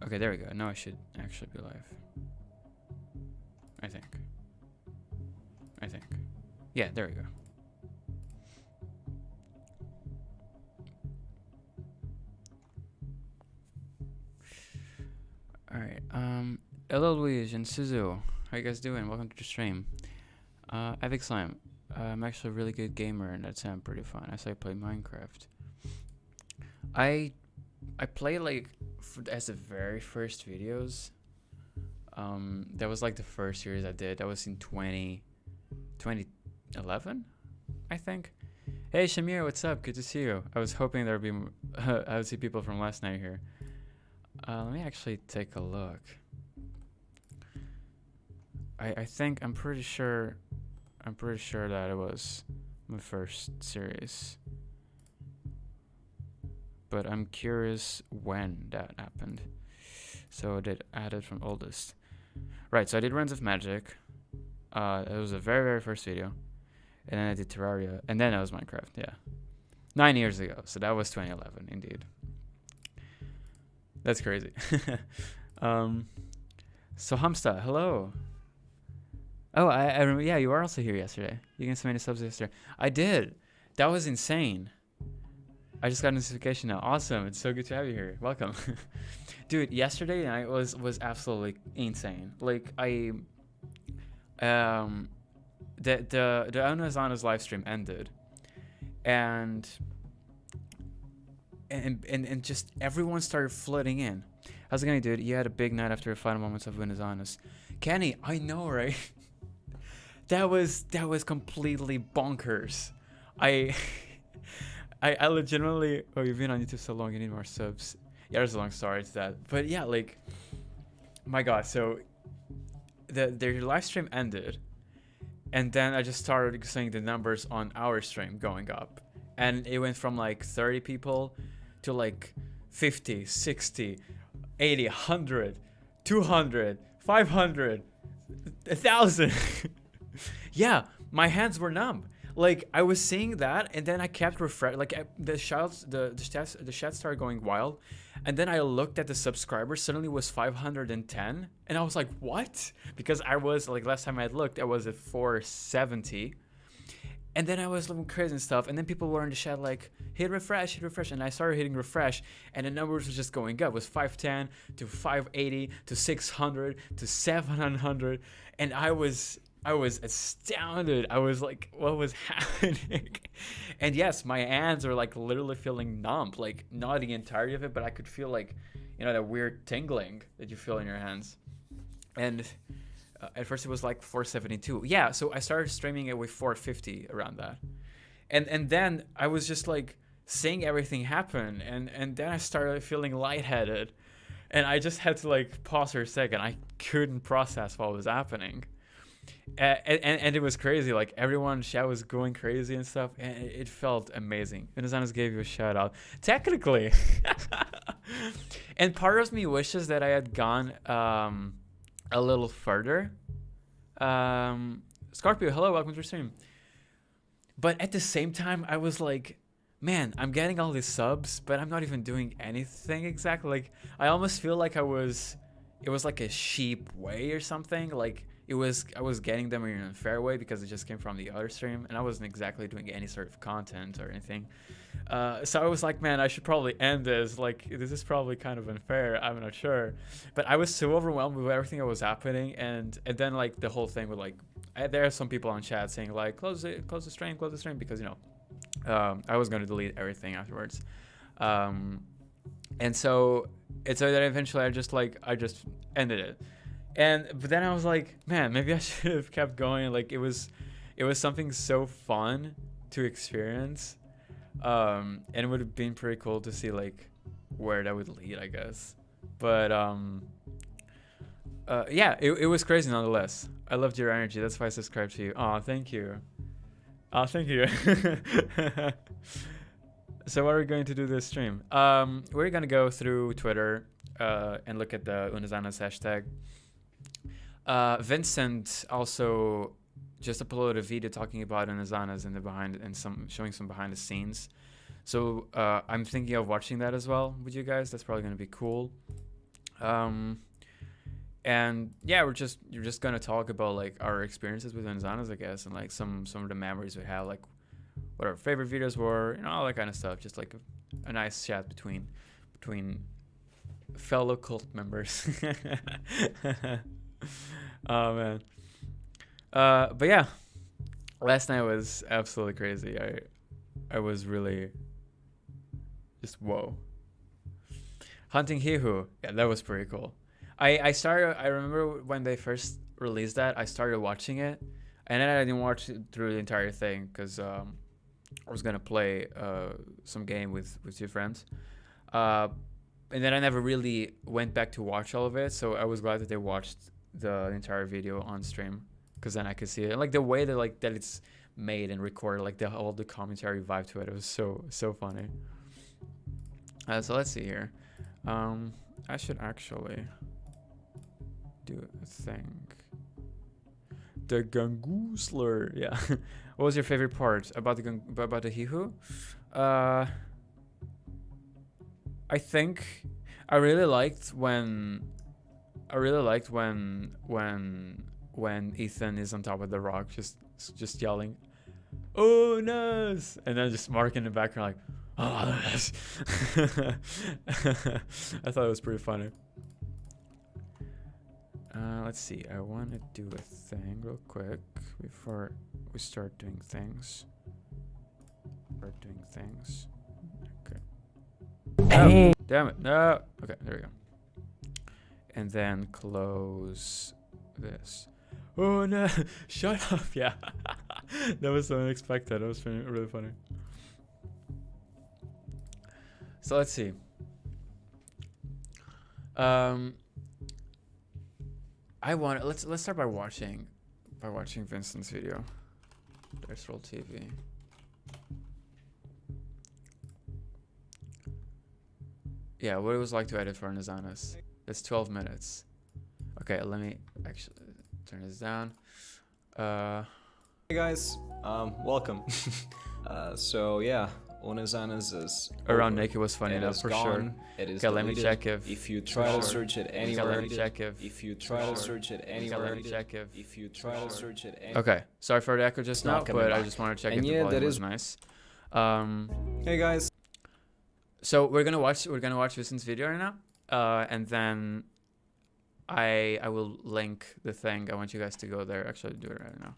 Okay, there we go. Now I should actually be live. I think. Yeah, there we go. Alright, hello Luigi and Suzu. How you guys doing? Welcome to the stream. Epic Slime. I'm actually a really good gamer and that's pretty fun. I say I play Minecraft. I play like as the very first videos. That was like the first series I did. That was in 2011, I think. Hey Shamir, what's up? Good to see you. I was hoping there'd be I would see people from last night here. Let me actually take a look. I'm pretty sure that it was my first series. But I'm curious when that happened. So I did add it from oldest. Right, so I did Runs of Magic. It was the very, very first video. And then I did Terraria. And then it was Minecraft, yeah. 9 years ago. So that was 2011, indeed. That's crazy. So Hamsta, hello. Oh, I remember. Yeah, you were also here yesterday. You gained so many subs yesterday. I did. That was insane. I just got a notification now. Awesome. It's so good to have you here. Welcome. Dude, yesterday night was absolutely insane. Like the Unus Annus live stream ended. And just everyone started flooding in. How's it going, dude? You had a big night after the final moments of Unus Annus. Kenny, I know, right? That was completely bonkers. I legitimately. Oh, you've been on YouTube so long, you need more subs. Yeah, there's a long story to that. But yeah, like, my God. So their live stream ended, and then I just started seeing the numbers on our stream going up, and it went from like 30 people to like 50, 60, 80, 100, 200, 500, 1,000. Yeah, my hands were numb. Like I was seeing that, and then I kept refresh. Like the chat started going wild, and then I looked at the subscribers. Suddenly it was 510, and I was like, "What?" Because I was like last time I had looked, I was at 470, and then I was looking crazy and stuff. And then people were in the chat like, hit refresh," and I started hitting refresh, and the numbers were just going up. It was 510 to 580 to 600 to 700, and I was astounded. I was like, what was happening? And yes, my hands are like literally feeling numb, like not the entirety of it, but I could feel like, you know, that weird tingling that you feel in your hands. And at first it was like 472. Yeah, so I started streaming it with 450 around that. And then I was just like seeing everything happen, and then I started feeling lightheaded, and I just had to like pause for a second. I couldn't process what was happening. And it was crazy. Like everyone chat was going crazy and stuff, and it felt amazing. Unus Annus gave you a shout out, technically. And part of me wishes that I had gone a little further. Scorpio, hello, welcome to the stream. But at the same time, I was like, man, I'm getting all these subs, but I'm not even doing anything exactly. Like I almost feel like it was like a cheap way or something. Like I was getting them in an unfair way because it just came from the other stream, and I wasn't exactly doing any sort of content or anything. So I was like, man, I should probably end this. Like, this is probably kind of unfair. I'm not sure. But I was so overwhelmed with everything that was happening, and then like the whole thing with like, there are some people on chat saying like, close the stream, because, you know, I was going to delete everything afterwards. And so that eventually I just ended it. But then I was like, man, maybe I should have kept going. Like it was something so fun to experience, and it would have been pretty cool to see like where that would lead, I guess. But yeah, it was crazy nonetheless. I loved your energy. That's why I subscribed to you. Oh, thank you. Oh, thank you. So what are we going to do this stream? We're gonna go through Twitter and look at the Unus Annus hashtag. Vincent also just uploaded a video talking about Unus Annus in the behind and showing some behind the scenes. So I'm thinking of watching that as well with you guys. That's probably gonna be cool. And yeah, you're just gonna talk about like our experiences with Unus Annus, I guess, and like some of the memories we have, like what our favorite videos were, you know, all that kind of stuff. Just like a nice chat between fellow cult members. Oh man. But yeah, last night was absolutely crazy. I was really just whoa. Hunting Hihu, yeah, that was pretty cool. I remember when they first released that, I started watching it, and then I didn't watch it through the entire thing because I was gonna play some game with 2 friends, and then I never really went back to watch all of it. So I was glad that they watched the entire video on stream, because then I could see it, and like the way that that it's made and recorded, like all the commentary vibe to it was so funny. So let's see here. I should actually do a thing. The Gangoosler, yeah. What was your favorite part about the Hihu? I think I really liked when Ethan is on top of the rock, just yelling, "Unus!" and then just Mark in the background like, "Oh, yes." I thought it was pretty funny. Let's see. I want to do a thing real quick before we start doing things. Okay. Hey. Oh, damn it. No. Okay, there we go. And then close this. Oh no! Shut up! Yeah. That was so unexpected. That was really funny. So let's see. Let's start by watching Vincent's video. Dice Roll TV. Yeah, what it was like to edit for Unus Annus. It's 12 minutes. Okay, let me actually turn this down. Hey guys, welcome. So yeah, Unus Annus is Around Naked was funny enough for gone. Sure. It is okay, let me check if you try to search it anywhere. Let me check if you try to search it anywhere. Let me check if you try to search it anywhere. Okay, sorry for the echo just now, but I just want to check if the volume was nice. Hey guys. So we're gonna watch Vincent's video right now, and then I will link the thing. I want you guys to go there. Actually, do it right now.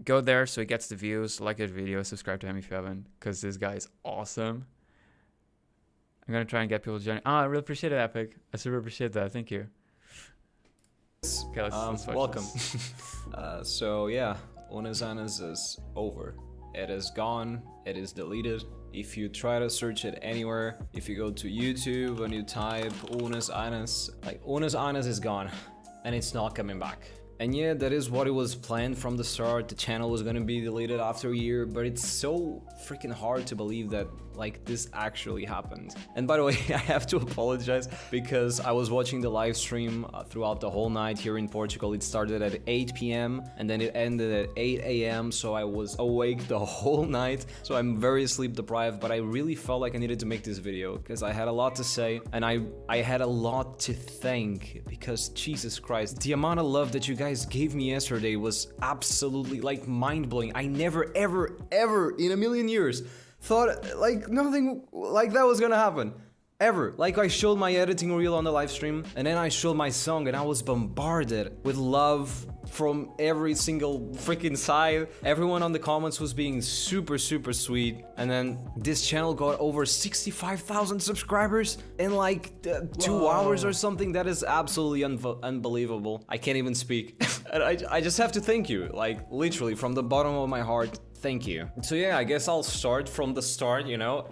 Go there so he gets the views. Like his video, subscribe to him if you haven't, because this guy is awesome. I'm gonna try and get people to join. I really appreciate it, Epic. I super appreciate that. Thank you. Okay, let's watch welcome. This. So yeah, Unus Annus is over. It is gone. It is deleted. If you try to search it anywhere, if you go to YouTube and you type Unus Annus, like Unus Annus is gone, and it's not coming back. And yeah, that is what it was planned from the start. The channel was gonna be deleted after a year, but it's so freaking hard to believe that like this actually happened. And by the way, I have to apologize because I was watching the live stream throughout the whole night here in Portugal. It started at 8 p.m. and then it ended at 8 a.m. So I was awake the whole night. So I'm very sleep deprived, but I really felt like I needed to make this video because I had a lot to say and I had a lot to thank, because Jesus Christ, the amount of love that you guys gave me yesterday was absolutely like mind-blowing. I never ever in a million years thought like nothing like that was gonna happen ever. Like I showed my editing reel on the live stream and then I showed my song and I was bombarded with love from every single freaking side. Everyone on the comments was being super sweet, and then this channel got over 65,000 subscribers in like 2 hours or something. That is absolutely unbelievable. I can't even speak. And I just have to thank you, like literally from the bottom of my heart. Thank you. So yeah, I guess I'll start from the start, you know.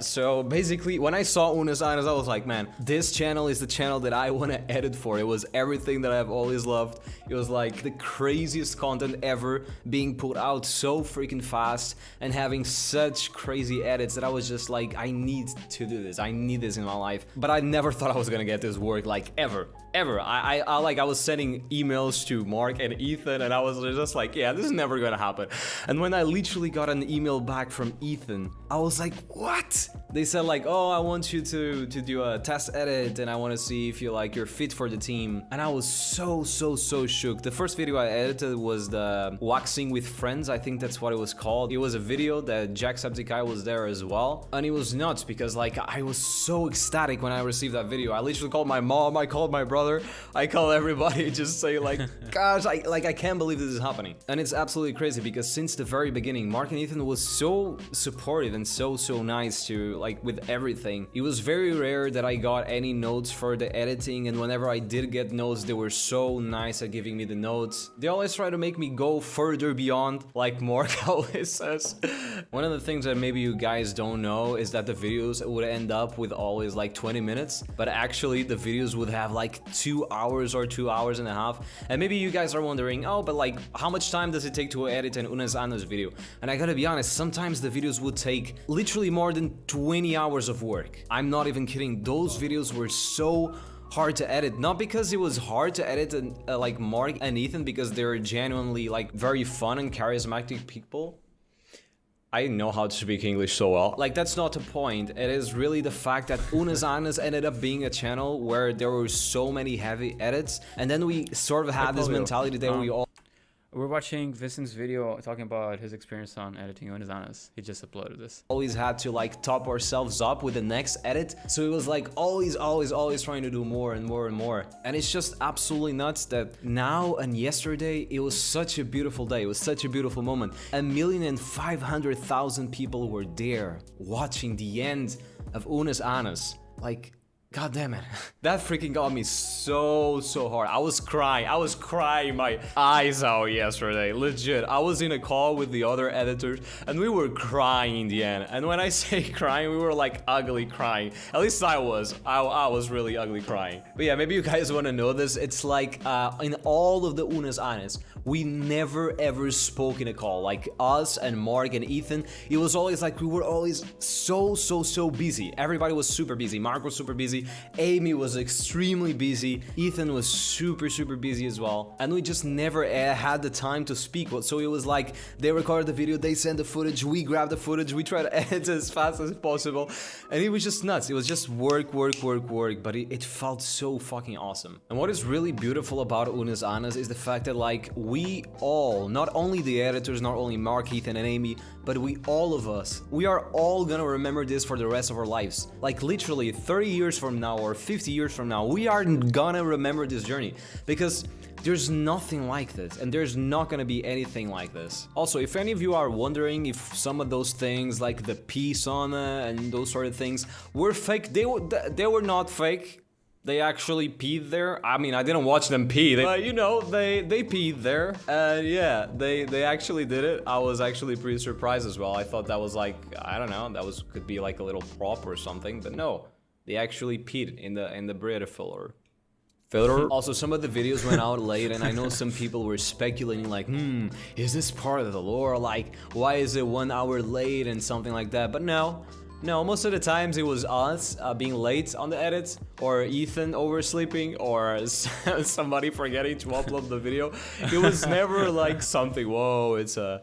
So basically, when I saw Unus Annus, I was like, man, this channel is the channel that I want to edit for. It was everything that I've always loved. It was like the craziest content ever, being put out so freaking fast and having such crazy edits that I was just like, I need to do this. I need this in my life. But I never thought I was gonna get this work, like ever. I was sending emails to Mark and Ethan and I was just like, yeah, this is never gonna happen. And when I literally got an email back from Ethan. I was like, what? They said like, oh, I want you to do a test edit and I want to see if you're fit for the team. And I was so shook. The first video I edited was the waxing with friends. I think that's what it was called. It was a video that Jacksepticeye was there as well. And it was nuts because like I was so ecstatic when I received that video. I literally called my mom, I called my brother, I called everybody, just say like, gosh, I can't believe this is happening. And it's absolutely crazy because since the very beginning, Mark and Ethan was so supportive and so nice to like with everything. It was very rare that I got any notes for the editing, and whenever I did get notes, they were so nice at giving me the notes. They always try to make me go further beyond, like Mark always says. One of the things that maybe you guys don't know is that the videos would end up with always like 20 minutes, but actually the videos would have like 2 hours or 2 hours and a half. And maybe you guys are wondering, oh, but like how much time does it take to edit an Unus Annus video? And I gotta be honest, sometimes the videos would take literally more than 20 hours of work. I'm not even kidding. Those videos were so hard to edit, not because it was hard to edit like Mark and Ethan, because they're genuinely like very fun and charismatic people. I know how to speak English so well. Like, that's not the point. It is really the fact that Unus Annus ended up being a channel where there were so many heavy edits, and then we sort of had this mentality that we all... We're watching Vincent's video talking about his experience on editing Unus Annus. He just uploaded this. Always had to like top ourselves up with the next edit. So it was like always trying to do more and more and more. And it's just absolutely nuts that now and yesterday, it was such a beautiful day. It was such a beautiful moment. 1,500,000 people were there watching the end of Unus Annus. Like, God damn it. That freaking got me so hard. I was crying my eyes out yesterday. Legit. I was in a call with the other editors and we were crying in the end. And when I say crying, we were like ugly crying. At least I was. I was really ugly crying. But yeah, maybe you guys want to know this. It's like in all of the Unus Annus, we never ever spoke in a call. Like us and Mark and Ethan, it was always like we were always so busy. Everybody was super busy. Mark was super busy. Amy was extremely busy. Ethan was super busy as well. And we just never had the time to speak. So it was like they recorded the video, they sent the footage, we grabbed the footage, we tried to edit as fast as possible. And it was just nuts. It was just work. But it felt so fucking awesome. And what is really beautiful about Unus Annus is the fact that like we all, not only the editors, not only Mark, Ethan and Amy, but all of us, we are all gonna remember this for the rest of our lives. Like literally 30 years from now or 50 years from now, we are gonna remember this journey because there's nothing like this and there's not gonna be anything like this. Also, if any of you are wondering if some of those things like the pee sauna and those sort of things were fake, they were not fake. They actually peed there. I mean, I didn't watch them pee, but you know, they peed there. And yeah, they actually did it. I was actually pretty surprised as well. I thought that was like, I don't know, could be like a little prop or something, but no. They actually peed in the Brita filler. Also, some of the videos went out late, and I know some people were speculating like, is this part of the lore? Like, why is it 1 hour late and something like that? But no, most of the times it was us being late on the edits, or Ethan oversleeping, or somebody forgetting to upload the video. It was never like something, whoa, it's a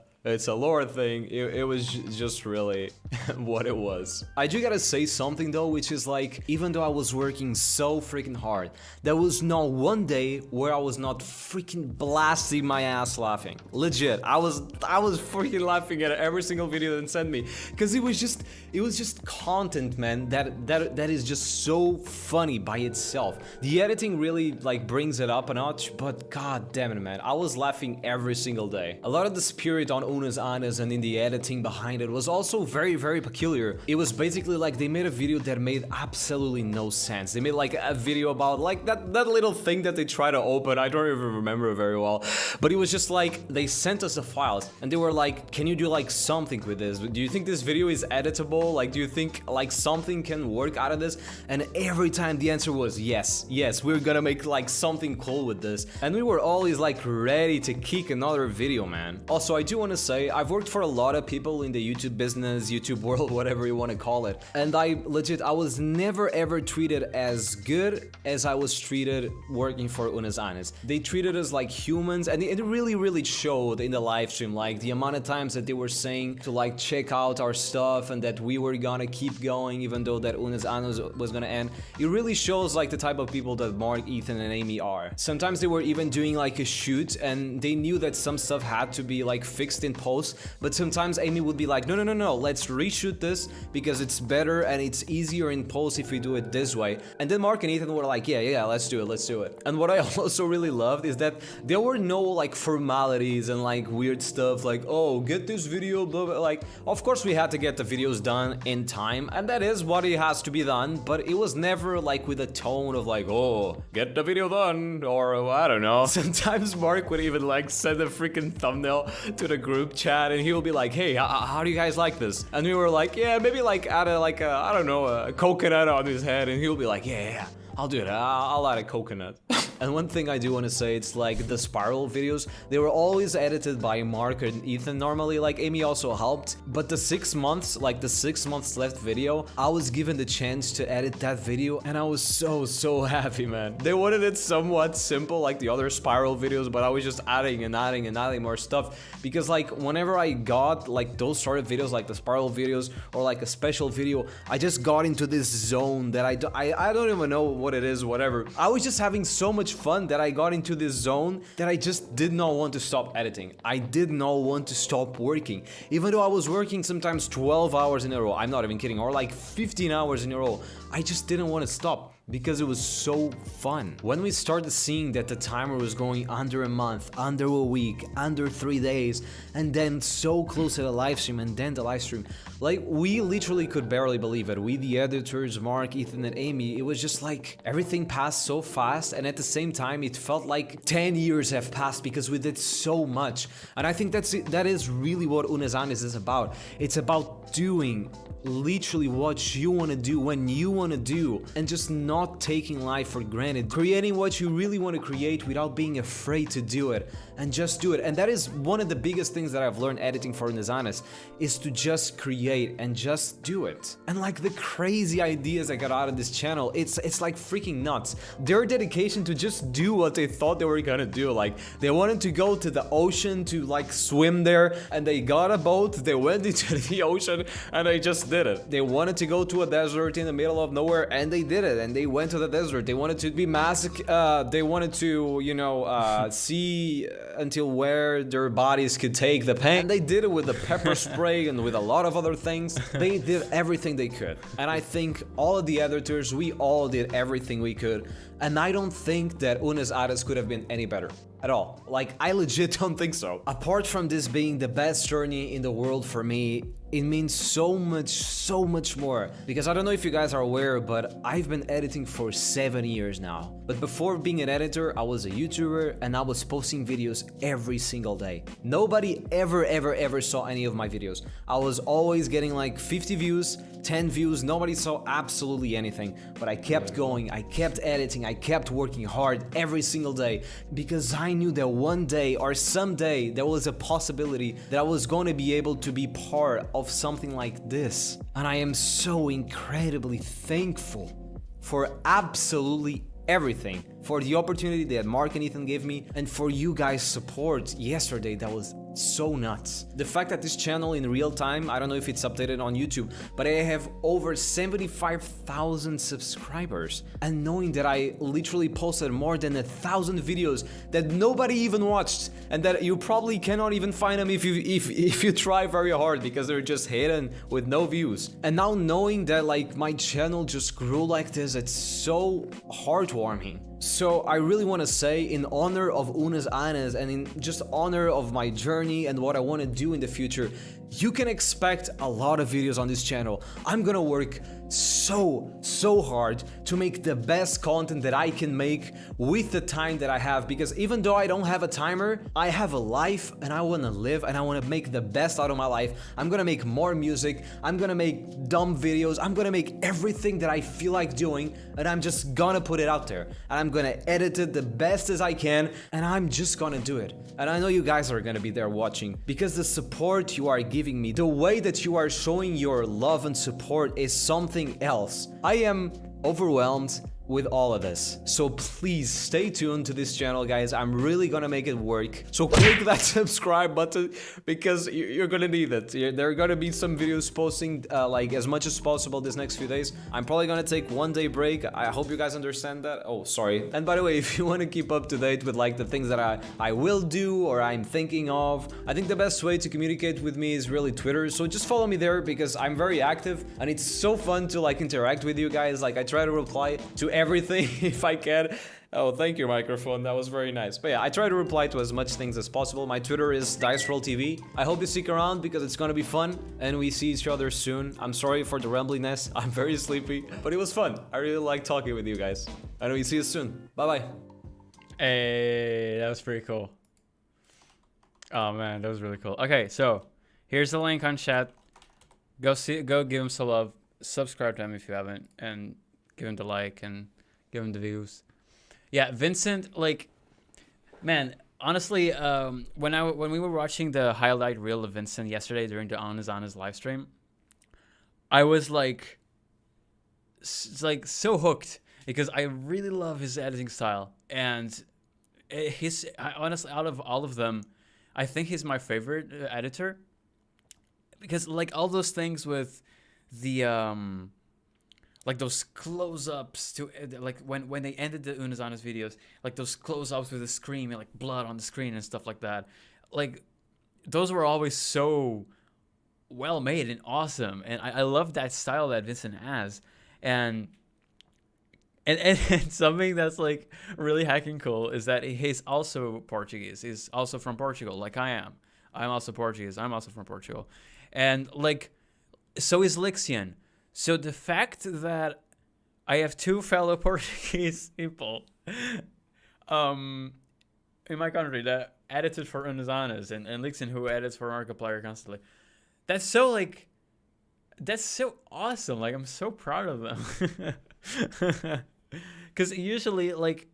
lore thing. It was just really what it was. I do gotta say something though, which is like, even though I was working so freaking hard, there was not one day where I was not freaking blasting my ass laughing. Legit, I was freaking laughing at every single video that sent me, because it was just content, man, that is just so funny by itself. The editing really like brings it up a notch, but god damn it, man, I was laughing every single day. A lot of the spirit on Unus Annus and in the editing behind it was also very peculiar. It was basically like they made a video that made absolutely no sense. They made like a video about like that little thing that they try to open. I don't even remember very well, but it was just like they sent us the files and they were like, can you do like something with this? Do you think this video is editable? Like, do you think like something can work out of this? And every time the answer was yes, we're gonna make like something cool with this. And we were always like ready to kick another video, man. Also, I do want to say I've worked for a lot of people in the YouTube business, YouTube world, whatever you want to call it. And I was never ever treated as good as I was treated working for Unus Annus. They treated us like humans, and it really showed in the live stream, like the amount of times that they were saying to like check out our stuff and that we were gonna keep going even though that Unus Annus was gonna end. It really shows like the type of people that Mark, Ethan, and Amy are. Sometimes they were even doing like a shoot and they knew that some stuff had to be like fixed in post, but sometimes Amy would be like, no, let's reshoot this because it's better and it's easier in post if we do it this way. And then Mark and Ethan were like, yeah, let's do it. And what I also really loved is that there were no like formalities and like weird stuff like, oh, get this video, blah, blah. Like, of course we had to get the videos done in time, and that is what it has to be done, but it was never like with a tone of like, oh, get the video done, or I don't know. Sometimes Mark would even like send a freaking thumbnail to the group chat and he would be like, hey, how do you guys like this? And we were like, yeah, maybe like add I don't know, a coconut on his head, and he'll be like, yeah, I'll do it, I'll add a coconut. And one thing I do want to say, it's like the spiral videos, they were always edited by Mark and Ethan normally, like Amy also helped, but the 6 months, like the 6 months left video, I was given the chance to edit that video and I was so happy, man. They wanted it somewhat simple like the other spiral videos, but I was just adding more stuff, because like whenever I got like those sort of videos, like the spiral videos or like a special video, I just got into this zone that I don't even know what it is, whatever. I was just having so much fun that I got into this zone that I just did not want to stop editing. I did not want to stop working. Even though I was working sometimes 12 hours in a row, I'm not even kidding, or like 15 hours in a row, I just didn't want to stop because it was so fun. When we started seeing that the timer was going under a month, under a week, under 3 days, and then so close to the live stream, and then the live stream, like we literally could barely believe it. We, the editors, Mark, Ethan, and Amy, it was just like everything passed so fast, and at the same time it felt like 10 years have passed because we did so much. And I think that is really what Unus Annus is about. It's about doing literally what you want to do when you want to do, and just not taking life for granted, creating what you really want to create without being afraid to do it, and just do it. And that is one of the biggest things that I've learned editing for Unus Annus, is to just create and just do it. And like the crazy ideas I got out of this channel, it's like freaking nuts. Their dedication to just do what they thought they were gonna do, like they wanted to go to the ocean to like swim there, and they got a boat, they went into the ocean, and they just did it. They wanted to go to a desert in the middle of nowhere, and they did it, and they went to the desert. They wanted to be they wanted to, you know, see until where their bodies could take the pain, and they did it with the pepper spray and with a lot of other things. They did everything they could, and I think all of the editors, we all did everything we could, and I don't think that Unus Annus could have been any better at all. Like, I legit don't think so. Apart from this being the best journey in the world for me, it means so much more. Because I don't know if you guys are aware, but I've been editing for 7 years now. But before being an editor, I was a YouTuber and I was posting videos every single day. Nobody ever saw any of my videos. I was always getting like 50 views, 10 views, nobody saw absolutely anything. But I kept going, I kept editing, I kept working hard every single day, because I knew that one day or someday there was a possibility that I was going to be able to be part of something like this. And I am so incredibly thankful for absolutely everything, for the opportunity that Mark and Ethan gave me, and for you guys' support yesterday. That was so nuts. The fact that this channel in real time, I don't know if it's updated on YouTube, but I have over 75,000 subscribers, and knowing that I literally posted more than 1,000 videos that nobody even watched, and that you probably cannot even find them if you try very hard, because they're just hidden with no views. And now knowing that like my channel just grew like this, it's so heartwarming. So I really want to say, in honor of Unus Annus and in just honor of my journey and what I want to do in the future, you can expect a lot of videos on this channel. I'm gonna work so hard to make the best content that I can make with the time that I have, because even though I don't have a timer, I have a life and I want to live and I want to make the best out of my life. I'm gonna make more music, I'm gonna make dumb videos, I'm gonna make everything that I feel like doing, and I'm just gonna put it out there and I'm gonna edit it the best as I can, and I'm just gonna do it. And I know you guys are gonna be there watching, because the support you are giving me, the way that you are showing your love and support is something else. I am overwhelmed with all of this. So please stay tuned to this channel, guys. I'm really gonna make it work. So click that subscribe button, because you're gonna need it. There are gonna be some videos posting like as much as possible this next few days. I'm probably gonna take 1 day break. I hope you guys understand that. Oh, sorry. And by the way, if you want to keep up to date with like the things that I will do or I'm thinking of, I think the best way to communicate with me is really Twitter. So just follow me there, because I'm very active and it's so fun to like interact with you guys. Like I try to reply to everything if I can. Oh, thank you, microphone. That was very nice. But yeah, I try to reply to as much things as possible. My Twitter is DiceRollTV. I hope you stick around, because it's gonna be fun and we see each other soon. I'm sorry for the rambliness. I'm very sleepy, but it was fun. I really like talking with you guys. And we see you soon. Bye-bye. Hey, that was pretty cool. Oh man, that was really cool. Okay, so here's the link on chat. Go give him some love. Subscribe to him if you haven't, and give him the like and give him the views. Yeah, Vincent, like, man, honestly, when we were watching the highlight reel of Vincent yesterday during the Unus Annus live stream, I was like so hooked, because I really love his editing style, and honestly, out of all of them, I think he's my favorite editor, because like all those things with the like those close-ups to like when they ended the Unus Annus videos, like those close-ups with the screen, like blood on the screen and stuff like that, like those were always so well made and awesome, and I love that style that Vincent has, and something that's like really hacking cool is that he's also Portuguese. He's also from Portugal, like I am. I'm also Portuguese. I'm also from Portugal, and like so is Lixian. So the fact that I have two fellow Portuguese people in my country that edited for Unus Annus, and Lixian, who edits for Markiplier constantly, that's so awesome. Like, I'm so proud of them. Because usually, like,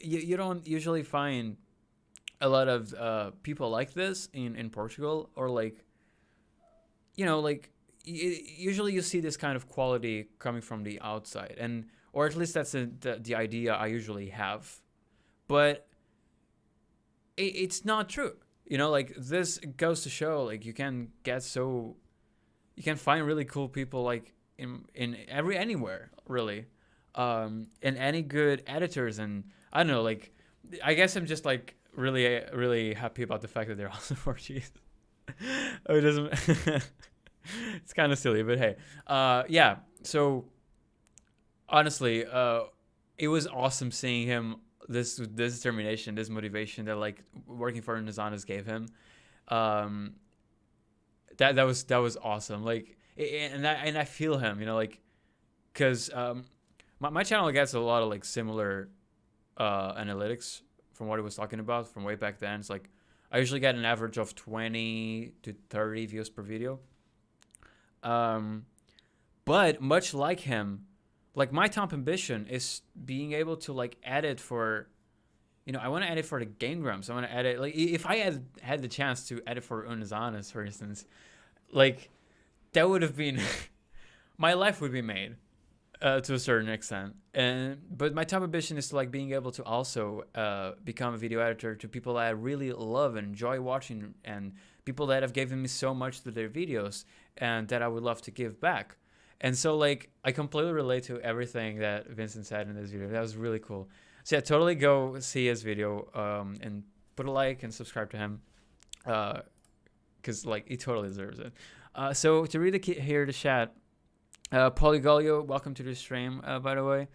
you don't usually find a lot of people like this in Portugal, or like, you know, like, usually you see this kind of quality coming from the outside, and or at least that's the idea I usually have, but it's not true, you know. Like, this goes to show, like, you can find really cool people, like in anywhere really, and any good editors, and I don't know, like, I guess I'm just like really happy about the fact that they're also Portuguese. It doesn't it's kind of silly, but hey, yeah. So honestly, it was awesome seeing him, this determination, this motivation that like working for Unus Annus gave him. That was awesome. Like, and I feel him, you know, like, because my channel gets a lot of like similar analytics from what he was talking about from way back then. It's like I usually get an average of 20 to 30 views per video. But much like him, like, my top ambition is being able to like edit for, you know, I want to edit for the Game Grumps. I want to edit, like, if I had the chance to edit for Unus Annus, for instance, like, that would have been my life would be made to a certain extent. But my top ambition is to like being able to also become a video editor to people that I really love and enjoy watching, and people that have given me so much to their videos and that I would love to give back. And so, like, I completely relate to everything that Vincent said in this video. That was really cool. So yeah, totally go see his video, and put a like and subscribe to him, because like he totally deserves it. So to read the chat, Polygolio, welcome to the stream, by the way.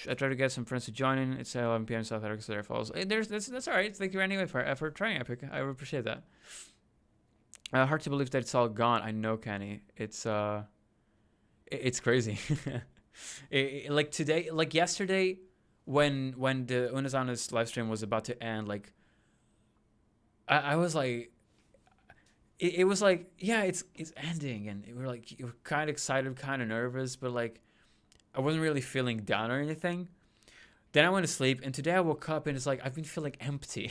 I try to get some friends to join in. It's 11 p.m. South Africa, so there follows. That's all right. Thank you anyway for trying, Epic. I appreciate that. Hard to believe that it's all gone. I know, Kenny. It's crazy. Like today, like yesterday, when the Unus Annus live stream was about to end, like I was like, it was like, yeah, it's ending, and we were like, you were kind of excited, kind of nervous, but like I wasn't really feeling down or anything. Then I went to sleep, and today I woke up and it's like I've been feeling empty.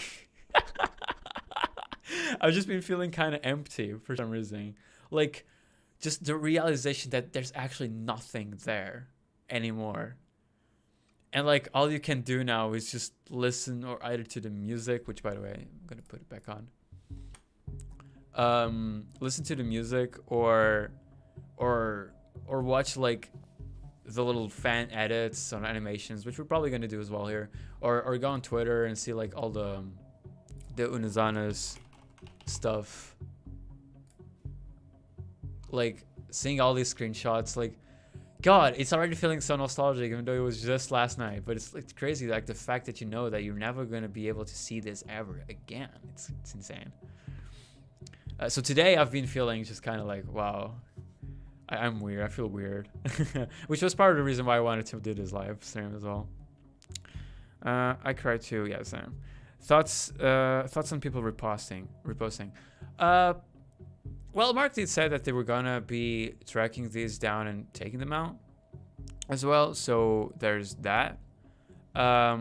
I've just been feeling kind of empty for some reason. Like, just the realization that there's actually nothing there anymore. And like all you can do now is just listen or either to the music, which by the way, I'm gonna put it back on. Listen to the music or watch like the little fan edits on animations, which we're probably gonna do as well here. Or go on Twitter and see like all the Unus Annus stuff. Like seeing all these screenshots, like God, it's already feeling so nostalgic, even though it was just last night. But it's crazy, like the fact that you know that you're never gonna be able to see this ever again. It's insane. So today I've been feeling just kind of like, wow, I'm weird. I feel weird, which was part of the reason why I wanted to do this live stream as well. I cried too. Yeah, same. Thoughts on people reposting. Well, Mark did say that they were gonna be tracking these down and taking them out as well. So there's that. I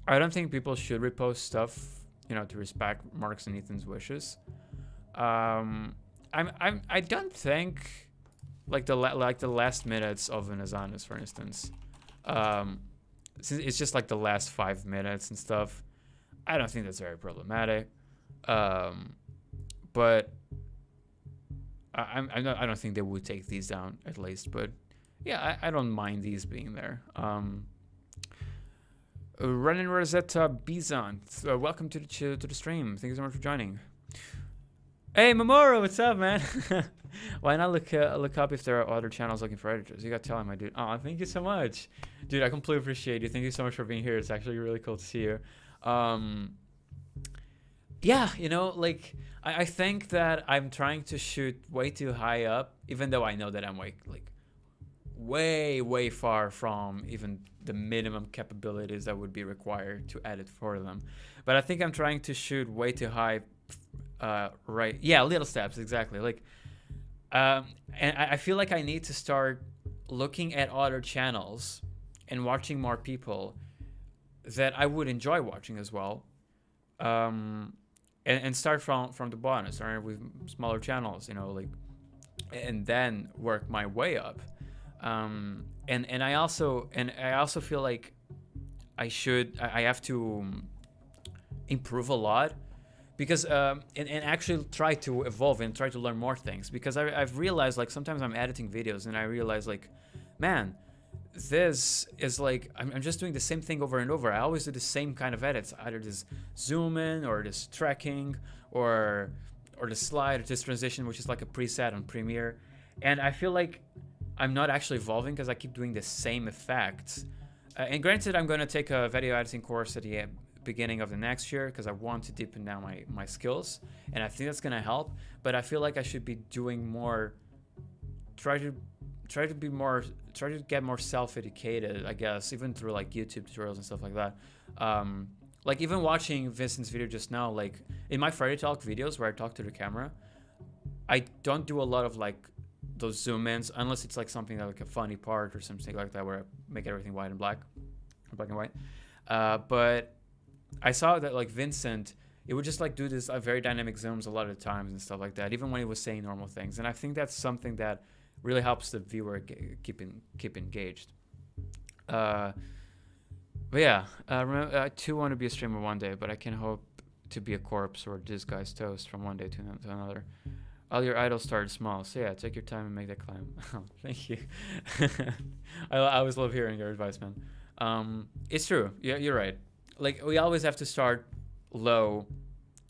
don't think people should repost stuff, to respect Mark's and Ethan's wishes. I don't think like the last minutes of Unus Annus, for instance. Since it's just like the last 5 minutes and stuff. I don't think that's very problematic. But I don't think they would take these down at least. But yeah, I don't mind these being there. Running Rosetta Bizon, welcome to the stream. Thank you so much for joining. Hey Memoro, what's up, man? Why not look up if there are other channels looking for editors? You gotta tell him, my dude. Oh, thank you so much, dude. I completely appreciate you. Thank you so much for being here. It's actually really cool to see you. Yeah, like I think that I'm trying to shoot way too high up, even though I know that I'm like way far from even the minimum capabilities that would be required to edit for them. But I think I'm trying to shoot way too high. Right, yeah, little steps, exactly. Like and I feel like I need to start looking at other channels and watching more people that I would enjoy watching as well, and start from the bottom, start with smaller channels, like, and then work my way up. And I also feel like I have to improve a lot, because and actually try to evolve and try to learn more things, because I've realized, like, sometimes I'm editing videos and I realize, like, man, this is like I'm just doing the same thing over and over. I always do the same kind of edits, either this zoom in or this tracking or the slide or this transition, which is like a preset on Premiere. And I feel like I'm not actually evolving because I keep doing the same effects. And granted, I'm going to take a video editing course at the beginning of the next year because I want to deepen down my skills, and I think that's going to help. But I feel like I should be doing more, try to get more self-educated, I guess, even through like YouTube tutorials and stuff like that. Like even watching Vincent's video just now, like in my Friday Talk videos where I talk to the camera, I don't do a lot of like those zoom ins unless it's like something like a funny part or something like that where I make everything white and black and white. But I saw that like Vincent, it would just like do this very dynamic zooms a lot of the times and stuff like that, even when he was saying normal things. And I think that's something that really helps the viewer keep engaged. But yeah, I too want to be a streamer one day, but I can hope to be a corpse or this guy's toast from one day to another. All your idols started small, so yeah, take your time and make that climb. Oh, thank you. I always love hearing your advice, man. It's true. Yeah, you're right. Like, we always have to start low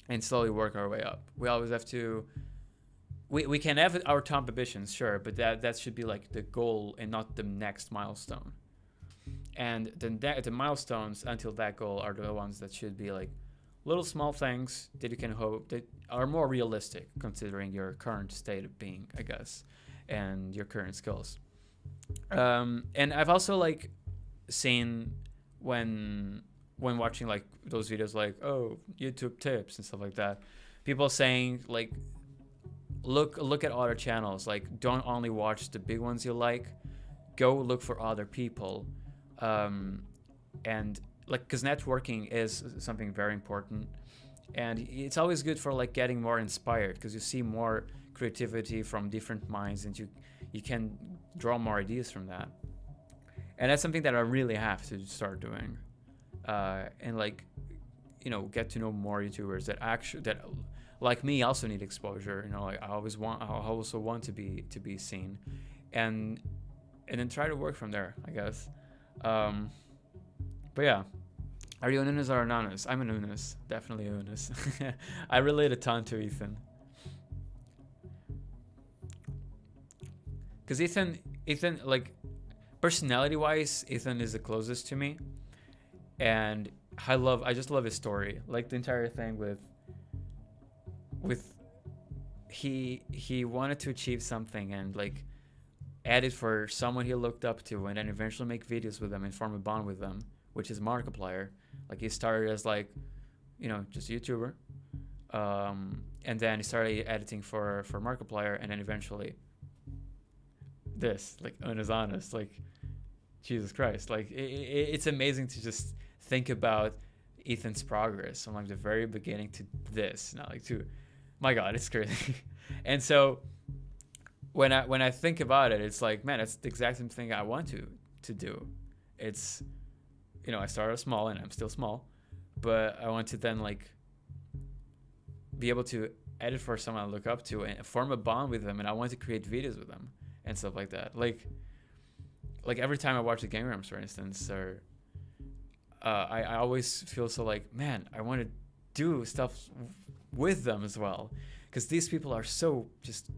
and slowly work our way up. We always have to. We can have our top ambitions, sure, but that should be like the goal and not the next milestone. And the milestones until that goal are the ones that should be like little small things that you can hope that are more realistic considering your current state of being, I guess, and your current skills. And I've also like seen when watching like those videos like, oh, YouTube tips and stuff like that, people saying like, look at other channels, like don't only watch the big ones you like, go look for other people. And like, because networking is something very important, and it's always good for like getting more inspired, because you see more creativity from different minds, and you can draw more ideas from that. And that's something that I really have to start doing, and like, you know, get to know more YouTubers that actually, that like me, also need exposure. You know, like I also want to be seen, and then try to work from there, I guess. But yeah, are you an Unus or an Annus? I'm an Unus, definitely an Unus. I relate a ton to Ethan, because Ethan, like, personality-wise, Ethan is the closest to me, and I just love his story, like the entire thing with he wanted to achieve something and like edit for someone he looked up to, and then eventually make videos with them and form a bond with them, which is Markiplier. Like he started as like, you know, just a YouTuber, and then he started editing for Markiplier, and then eventually this, like, Unus Annus, like, Jesus Christ, like it's amazing to just think about Ethan's progress from like the very beginning to this, not like to, my God, it's crazy. And so when I think about it, it's like, man, it's the exact same thing I want to do. It's, you know, I started small and I'm still small, but I want to then like be able to edit for someone I look up to and form a bond with them, and I want to create videos with them and stuff like that. Like every time I watch the Game Grumps, for instance, or I always feel so like, man, I want to do stuff with them as well, because these people are so just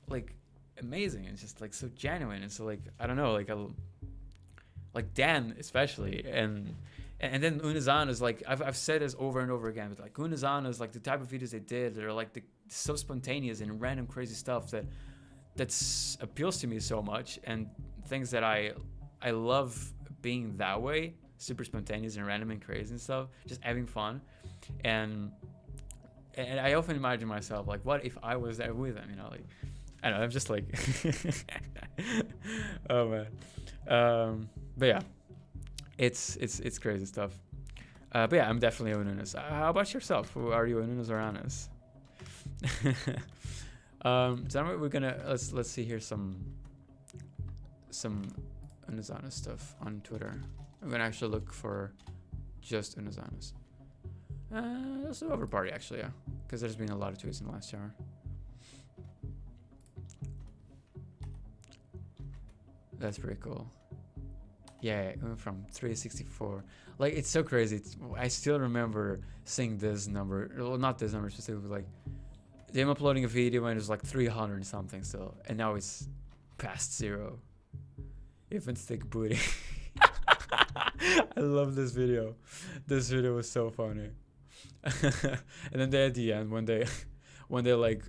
like amazing and just like so genuine, and so like, I don't know, like Dan especially, and then Unus Annus, like I've said this over and over again, but like Unus Annus, like the type of videos they did, they're like so spontaneous and random crazy stuff that's appeals to me so much, and things that I love being that way, super spontaneous and random and crazy and stuff, just having fun. And I often imagine myself like, what if I was there with them, you know, like, I don't know, I'm just like oh man. But yeah, it's crazy stuff. But yeah, I'm definitely an Unus. How about yourself? Who are you, an Unus or Annus? So we're gonna let's see here some Unus Annus stuff on Twitter. I'm gonna actually look for just Unus Annus. Let's do Over Party actually, yeah, because there's been a lot of tweets in the last hour. That's pretty cool. Yeah, it went from 364. Like, it's so crazy. I still remember seeing this number. Well, not this number specifically, like them uploading a video when it was like 300 and something still, and now it's past 0. Even stick booty. I love this video. This video was so funny. And then they at the end when they like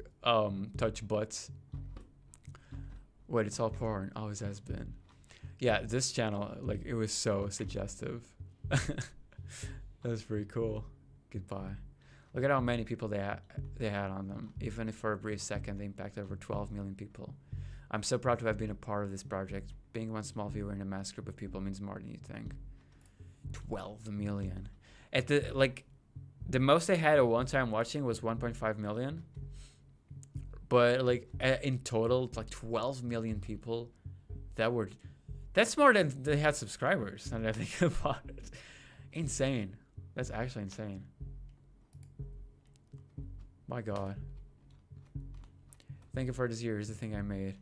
touch butts. Wait, it's all porn. Always has been. Yeah, this channel, like, it was so suggestive. That's pretty cool. Goodbye. Look at how many people they had on them. Even if for a brief second they impacted over 12 million people. I'm so proud to have been a part of this project. Being one small viewer in a mass group of people means more than you think. 12 million. At the most they had at one time watching was 1.5 million. But like in total, like 12 million people. That's more than they had subscribers. And I think about it. Insane. That's actually insane. My God. Thank you for this year. Here's the thing I made.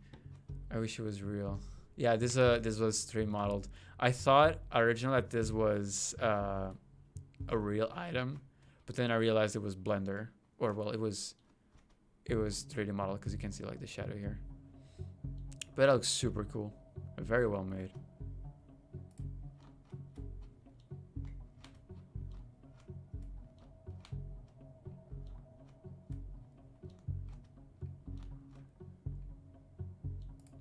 I wish it was real. Yeah, this was 3D modeled. I thought originally that this was a real item, but then I realized it was Blender, or well, it was 3D modeled because you can see like the shadow here. But it looks super cool. Very well made.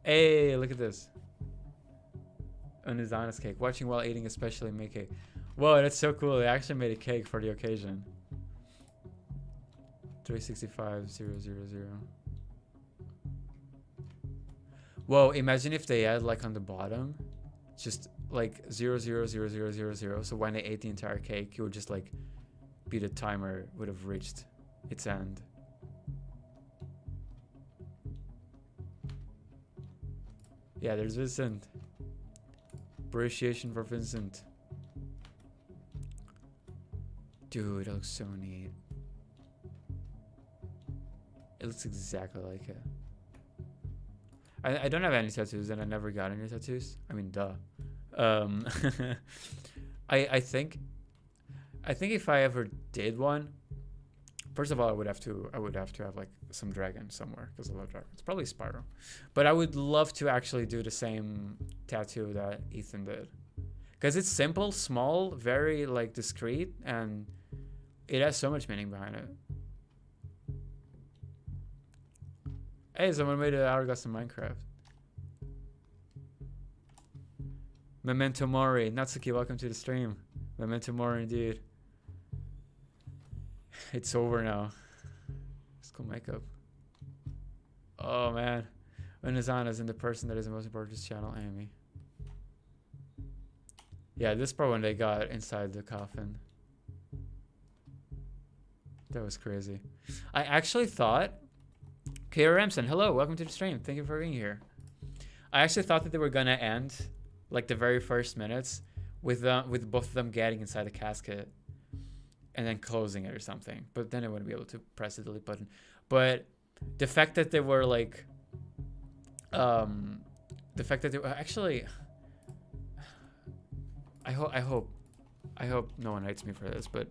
Hey, look at this. Unus Annus cake. Watching while eating, especially make cake. Whoa, that's so cool. They actually made a cake for the occasion. 365,000. Whoa, imagine if they had like on the bottom, just like 0000000. So when they ate the entire cake, it would just like be the timer would have reached its end. Yeah, there's Vincent. Appreciation for Vincent. Dude, it looks so neat. It looks exactly like it. I don't have any tattoos, and I never got any tattoos. I mean, duh. I think if I ever did one, first of all, I would have to have like some dragon somewhere because I love dragons. Probably Spyro, but I would love to actually do the same tattoo that Ethan did, because it's simple, small, very like discreet, and it has so much meaning behind it. Hey, someone made an hourglass in Minecraft. Memento Mori. Natsuki, welcome to the stream. Memento Mori indeed. It's over now. It's cool makeup. Oh man. Unus Annus and the person that is the most important to this channel, Amy. Yeah, this part when they got inside the coffin. That was crazy. I actually thought... Kira Ramson, hello, welcome to the stream. Thank you for being here. I actually thought that they were gonna end like the very first minutes with both of them getting inside the casket and then closing it or something. But then I wouldn't be able to press the delete button. But the fact that they were like, the fact that they were actually, I hope no one hates me for this, but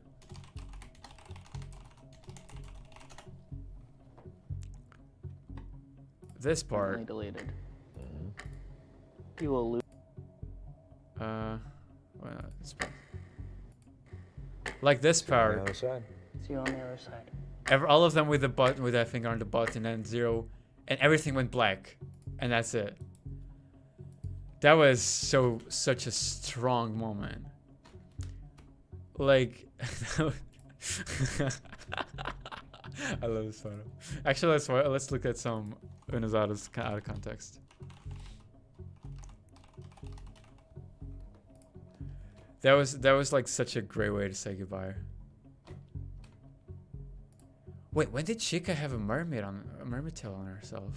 this part. Deleted. You will lose. Well, this part. Like this part. See you on the other side. All of them with the button, with that finger on the button, and 0, and everything went black, and that's it. That was such a strong moment. Like, I love this photo. Actually, let's look at some Unus Annus out of context. That was like such a great way to say goodbye. Wait, when did Chica have a mermaid tail on herself?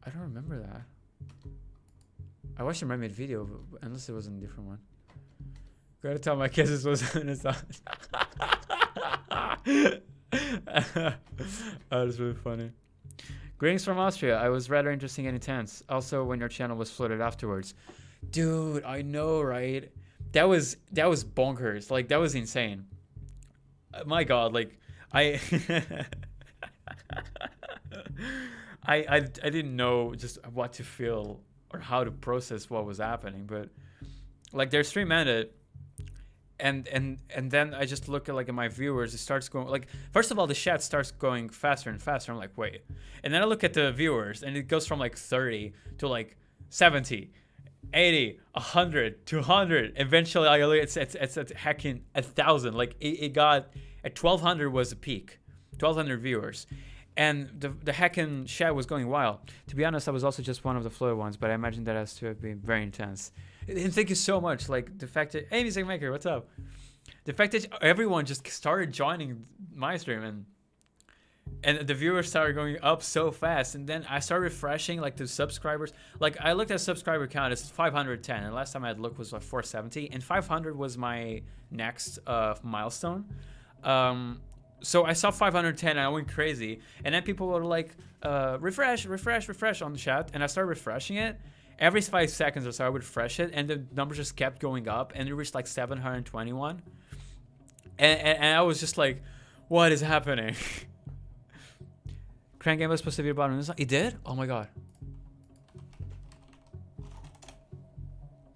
I don't remember that. I watched a mermaid video, unless it was in a different one. Gotta tell my kids this was Unus Annus. That was really funny. Greetings from Austria. I was rather interesting and intense. Also, when your channel was flooded afterwards. Dude, I know, right? That was bonkers. Like, that was insane. My God, like, I didn't know just what to feel or how to process what was happening, but like their stream ended, and then I just look at like at my viewers. It starts going like, first of all, the chat starts going faster and faster. I'm like, wait, and then I look at the viewers, and it goes from like 30 to like 70. 80, 100, 200. Eventually, it's at hacking 1,000. Like it got at 1,200 was the peak, 1,200 viewers, and the hacking chat was going wild. To be honest, I was also just one of the flow ones, but I imagine that has to have been very intense. And thank you so much. Like the fact that hey, Music Maker, what's up? The fact that everyone just started joining my stream and the viewers started going up so fast, and then I started refreshing like the subscribers. Like I looked at subscriber count, it's 510, and last time I had looked was like 470, and 500 was my next milestone. So I saw 510 and I went crazy, and then people were like refresh on the chat, and I started refreshing it. Every 5 seconds or so I would refresh it, and the numbers just kept going up, and it reached like 721, and I was just like, what is happening? Crank Game was supposed to be about this. It did? Oh my God.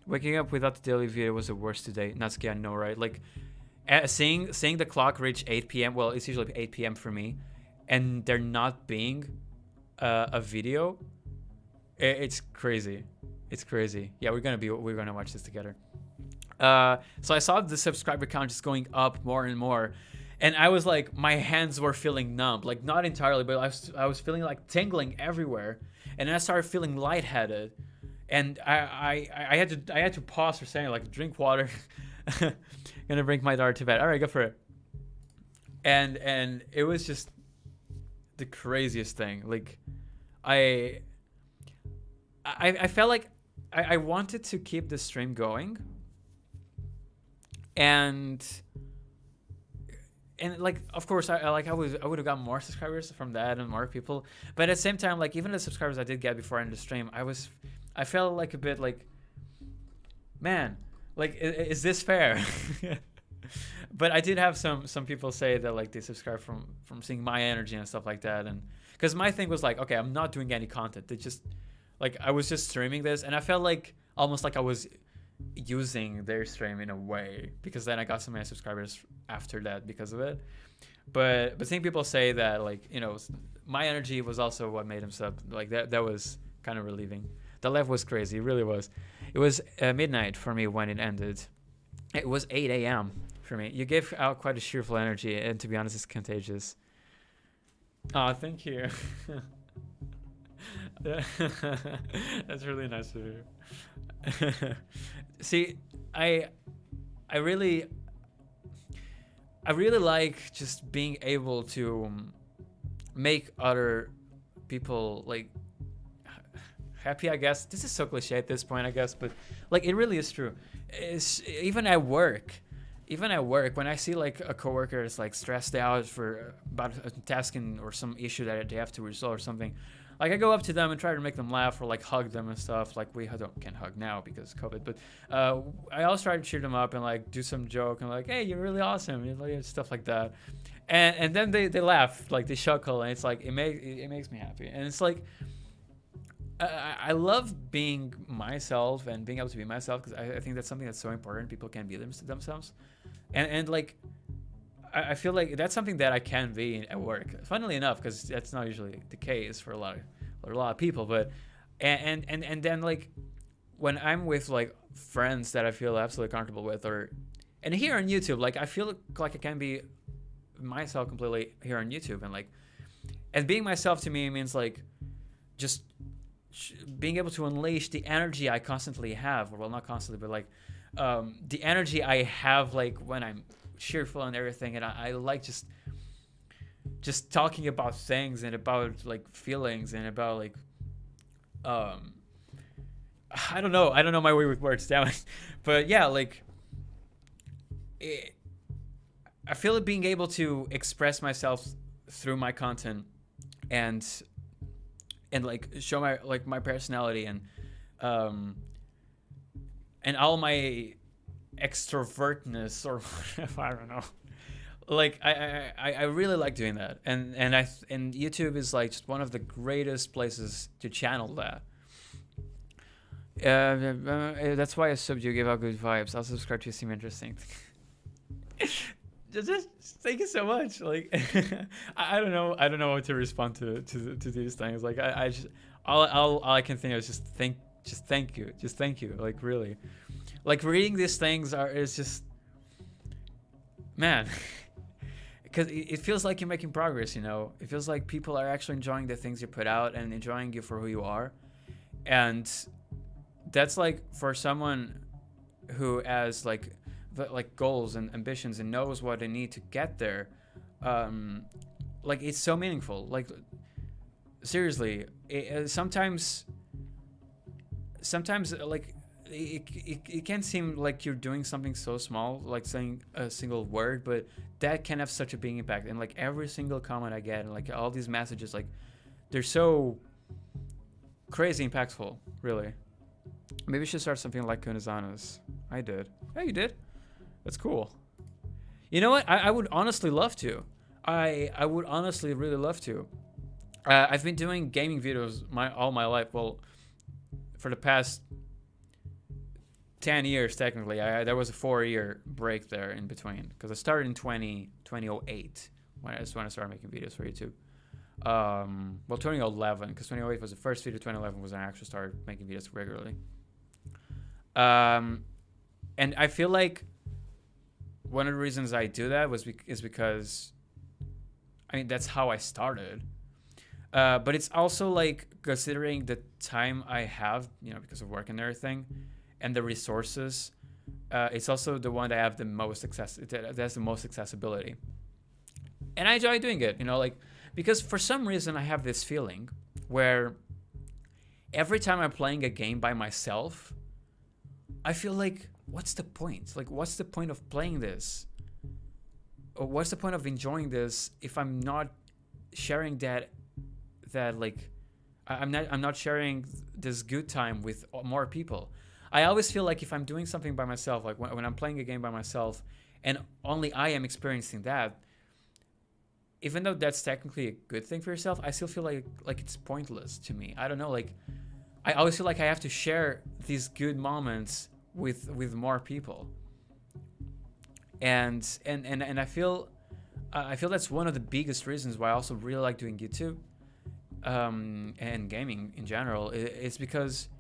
Waking up without the daily video was the worst today. Natsuki, I know, right? Like, seeing the clock reach 8 p.m. Well, it's usually 8 p.m. for me, and there not being a video, it's crazy. It's crazy. Yeah, we're gonna watch this together. So I saw the subscriber count just going up more and more, and I was like, my hands were feeling numb, like not entirely, but I was feeling like tingling everywhere, and then I started feeling lightheaded, and I had to pause for saying like drink water. Gonna bring my daughter to bed. All right, go for it. And it was just the craziest thing. Like I felt like I wanted to keep the stream going, and like of course I would have got more subscribers from that and more people, but at the same time, like even the subscribers I did get before I ended the stream, I felt like a bit like, man, like is this fair? But I did have some people say that like they subscribe from seeing my energy and stuff like that, and because my thing was like, okay, I'm not doing any content. They just like I was just streaming this, and I felt like almost like I was using their stream in a way, because then I got so many subscribers after that because of it. But seeing people say that, like, you know, my energy was also what made them sub, like that was kind of relieving. The live was crazy, it really was. It was midnight for me when it ended. It was 8 a.m. for me. You gave out quite a cheerful energy, and to be honest, it's contagious. Oh, thank you. That's really nice of you. See, I really like just being able to make other people like happy, I guess. This is so cliche at this point, I guess, but like it really is true. It's, even at work, when I see like a coworker is like stressed out about a task or some issue that they have to resolve or something, like I go up to them and try to make them laugh or like hug them and stuff. Like we can't hug now because COVID, but I always try to cheer them up and like do some joke and like, hey, you're really awesome, you know, stuff like that. And then they laugh, like they chuckle, and it's like it makes me happy. And it's like I love being myself and being able to be myself, because I think that's something that's so important. People can be themselves, and like I feel like that's something that I can be at work. Funnily enough, because that's not usually the case for a lot of people. But and then like when I'm with like friends that I feel absolutely comfortable with, and here on YouTube, like I feel like I can be myself completely here on YouTube, and being myself to me means like just being able to unleash the energy I constantly have, or well, not constantly, but like the energy I have like when I'm cheerful and everything, and I like just talking about things and about like feelings and about like I don't know my way with words, damn it. But yeah, like I feel like being able to express myself through my content and like show my personality and all my extrovertness or whatever, I don't know. Like I really like doing that, and YouTube is like just one of the greatest places to channel that. That's why I subbed you, give out good vibes. I'll subscribe to you, seem interesting. just thank you so much. Like I don't know what to respond to these things. Like I just all I can think of is just thank you, like really. Like reading these things is just, man, because it feels like you're making progress, you know. It feels like people are actually enjoying the things you put out and enjoying you for who you are, and that's like for someone who has like goals and ambitions and knows what they need to get there. Like it's so meaningful. Like seriously, sometimes like. It can seem like you're doing something so small, like saying a single word, but that can have such a big impact. And like every single comment I get, and like all these messages, like they're so crazy impactful, really. Maybe we should start something like Unus Annus. I did. Yeah, you did. That's cool. You know what? I would honestly love to. I would honestly really love to. I've been doing gaming videos all my life. Well, for the past 10 years technically. There was a 4-year break there in between, because I started in 2008 when I started making videos for YouTube. Well, 2011, because 2008 was the first video. 2011 was when I actually started making videos regularly. And I feel like one of the reasons I do that is because, I mean, that's how I started. But it's also like, considering the time I have, because of work and everything, and the resources, it's also the one that I have the most that's the most accessibility. And I enjoy doing it, like, because for some reason I have this feeling where every time I'm playing a game by myself, I feel like, what's the point? Like, what's the point of playing this? Or what's the point of enjoying this if I'm not sharing that like, I'm not sharing this good time with more people. I always feel like if I'm doing something by myself, like when I'm playing a game by myself, and only I am experiencing that, even though that's technically a good thing for yourself, I still feel like it's pointless to me. I don't know, like, I always feel like I have to share these good moments with more people. And I feel that's one of the biggest reasons why I also really like doing YouTube, and gaming in general. It's because,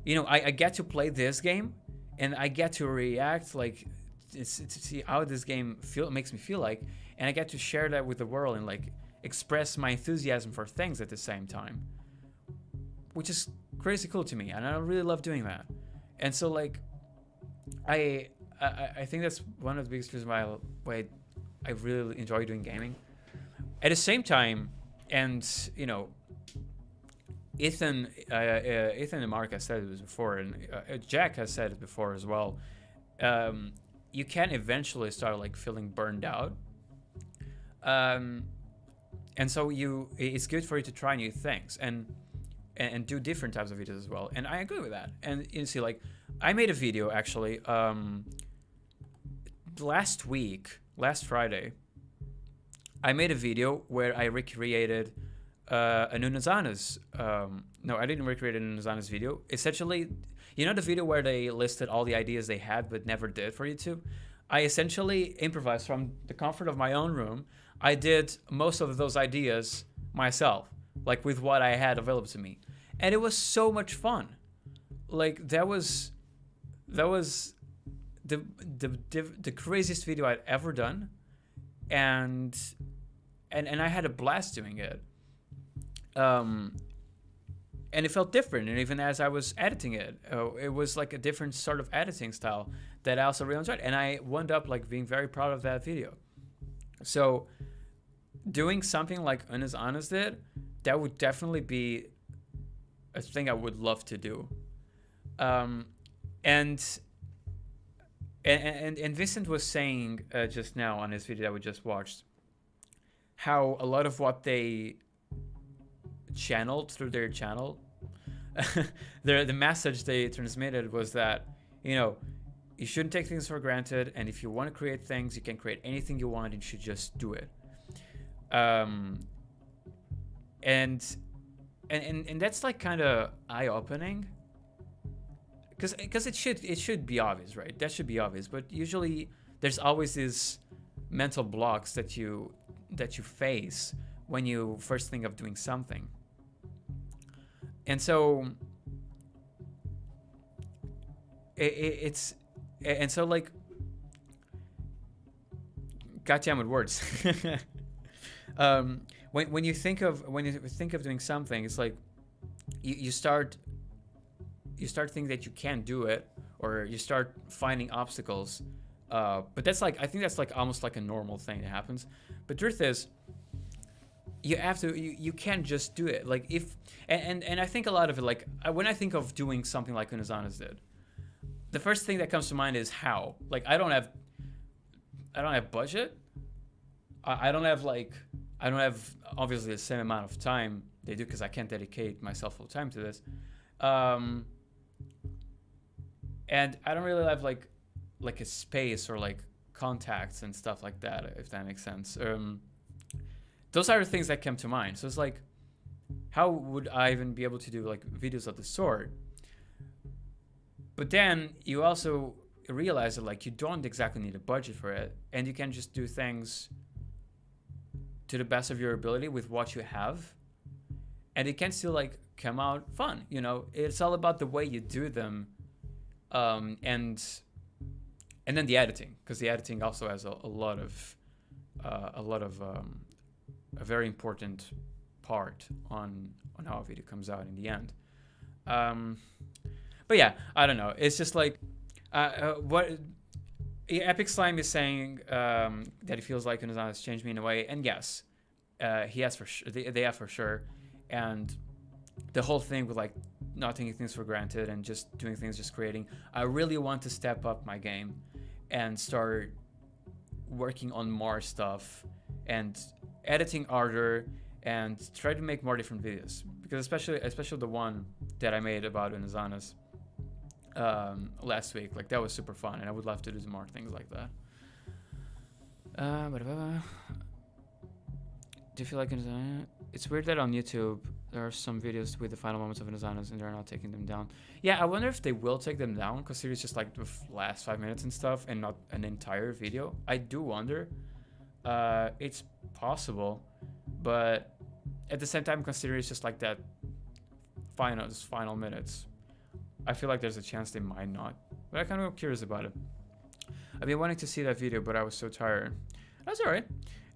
I get to play this game, and I get to react, like, to see how this game makes me feel like, and I get to share that with the world and like express my enthusiasm for things at the same time, which is crazy cool to me, and I really love doing that. And so, like, I think that's one of the biggest reasons why I really enjoy doing gaming. At the same time, and Ethan and Mark has said it before, and Jack has said it before as well. You can eventually start like feeling burned out, and so it's good for you to try new things and do different types of videos as well. And I agree with that. And you see, like, I made a video actually last Friday. I made a video where I recreated an Unus Annus. No, I didn't recreate an Unus Annus video. Essentially, the video where they listed all the ideas they had but never did for YouTube? I essentially improvised from the comfort of my own room. I did most of those ideas myself, like with what I had available to me. And it was so much fun. Like, that was the craziest video I'd ever done. And I had a blast doing it. And it felt different. And even as I was editing it, it was like a different sort of editing style that I also really enjoyed. And I wound up like being very proud of that video. So doing something like Unus Annus did, that would definitely be a thing I would love to do. And Vincent was saying just now on his video that we just watched, how a lot of what they channeled through their channel, the message they transmitted was that, you shouldn't take things for granted, and if you want to create things, you can create anything you want, and you should just do it. And that's like kind of eye-opening, because it should be obvious, right? That should be obvious, but usually there's always these mental blocks that you face when you first think of doing something. And so it's like, goddamn it, words. When you think of doing something, it's like you start thinking that you can't do it, or you start finding obstacles. But that's like, I think that's like almost like a normal thing that happens. But truth is, you have to, you can't just do it. Like, if, and I think a lot of it, like, when I think of doing something like Unus Annus did, the first thing that comes to mind is how. Like, I don't have budget. I don't have obviously the same amount of time they do, because I can't dedicate myself full time to this. And I don't really have like a space or like contacts and stuff like that, if that makes sense. Those are the things that come to mind. So it's like, how would I even be able to do like videos of the sort? But then you also realize that like you don't exactly need a budget for it, and you can just do things to the best of your ability with what you have, and it can still like come out fun. You know, it's all about the way you do them, and then the editing, because the editing also has a lot of a very important part on how a video comes out in the end. But yeah, I don't know. It's just like what Epic Slime is saying, that he feels like Unus Annus has changed me in a way, and yes, he has for sure. They have for sure, and the whole thing with like not taking things for granted and just doing things, just creating. I really want to step up my game and start working on more stuff and editing harder and try to make more different videos, because especially the one that I made about Unus Annus last week, like that was super fun, and I would love to do more things like that. Do you feel like it's weird that on YouTube there are some videos with the final moments of Unus Annus and they're not taking them down? Yeah, I wonder if they will take them down, because it's just like the last 5 minutes and stuff and not an entire video. I do wonder. It's possible, but at the same time, consider it's just like that final minutes. I feel like there's a chance they might not, but I'm kind of curious about it. I've been wanting to see that video, but I was so tired. That's alright.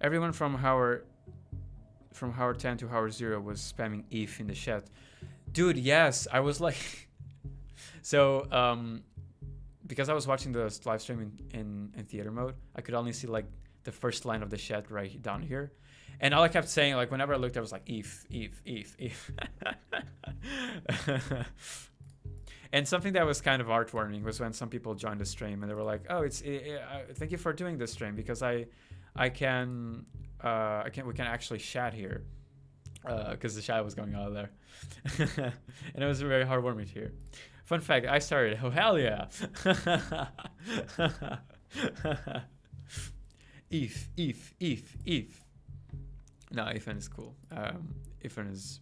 Everyone from Howard 10 to Howard 0 was spamming ETH in the chat. Dude, yes, I was like... So, because I was watching the live stream in theater mode, I could only see like the first line of the chat right down here. And all I kept saying, like whenever I looked, I was like, ETH, ETH, ETH, ETH. And something that was kind of heartwarming was when some people joined the stream and they were like, "Oh, thank you for doing this stream, because we can actually chat here," because the chat was going on there, and it was very heartwarming to hear. Fun fact: I started. Oh hell yeah! ETH, ETH, ETH, ETH. No, Ethan is cool. Ethan is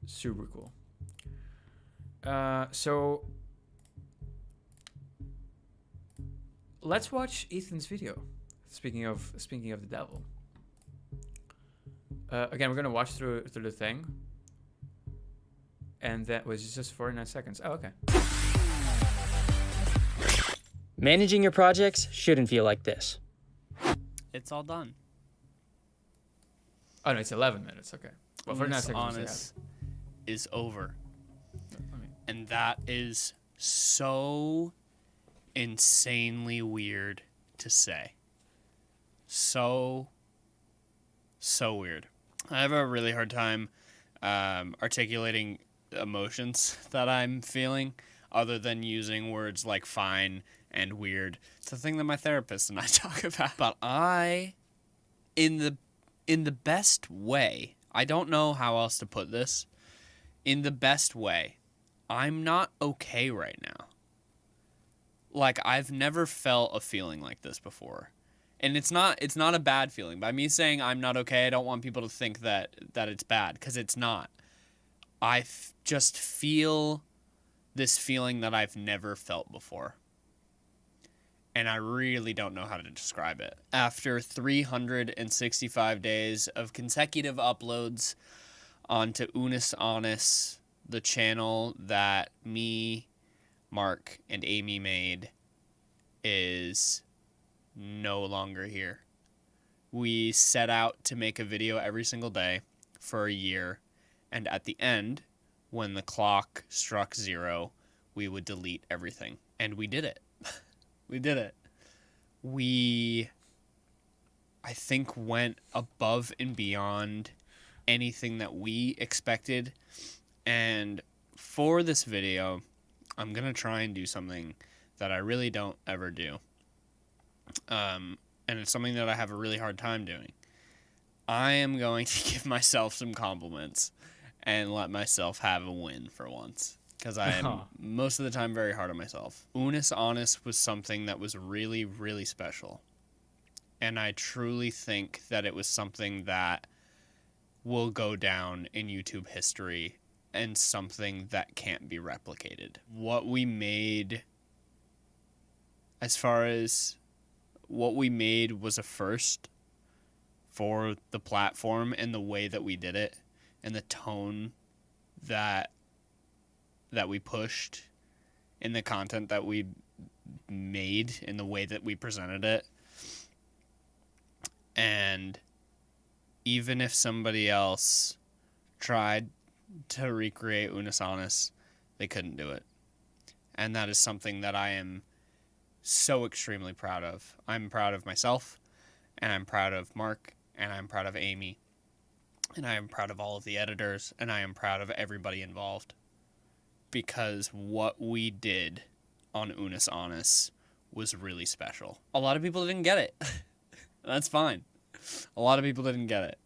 super cool. So let's watch Ethan's video. Speaking of the devil. Again, we're gonna watch through the thing, and that was just 49 seconds. Oh, okay. Managing your projects shouldn't feel like this. It's all done. Oh no, it's 11 minutes. Okay. Well, 49 Unus seconds. Annus is over. And that is so insanely weird to say. So weird. I have a really hard time articulating emotions that I'm feeling, other than using words like fine and weird. It's the thing that my therapist and I talk about. But in the best way, I don't know how else to put this. In the best way, I'm not okay right now. Like, I've never felt a feeling like this before. And it's not a bad feeling. By me saying I'm not okay, I don't want people to think that it's bad, because it's not. I just feel this feeling that I've never felt before. And I really don't know how to describe it. After 365 days of consecutive uploads onto Unus Annus, the channel that me, Mark, and Amy made, is no longer here. We set out to make a video every single day for a year, and at the end, when the clock struck 0, we would delete everything. And we did it. We did it. We, I think, went above and beyond anything that we expected. And for this video, I'm going to try and do something that I really don't ever do. And it's something that I have a really hard time doing. I am going to give myself some compliments and let myself have a win for once, because I am most of the time very hard on myself. Unus Annus was something that was really, really special. And I truly think that it was something that will go down in YouTube history and something that can't be replicated. What we made, as far as what we made, was a first for the platform and the way that we did it and the tone that we pushed in the content that we made in the way that we presented it. And even if somebody else tried to recreate Unus Annus, they couldn't do it. And that is something that I am so extremely proud of. I'm proud of myself, and I'm proud of Mark, and I'm proud of Amy, and I am proud of all of the editors, and I am proud of everybody involved. Because what we did on Unus Annus was really special. A lot of people didn't get it. That's fine. A lot of people didn't get it.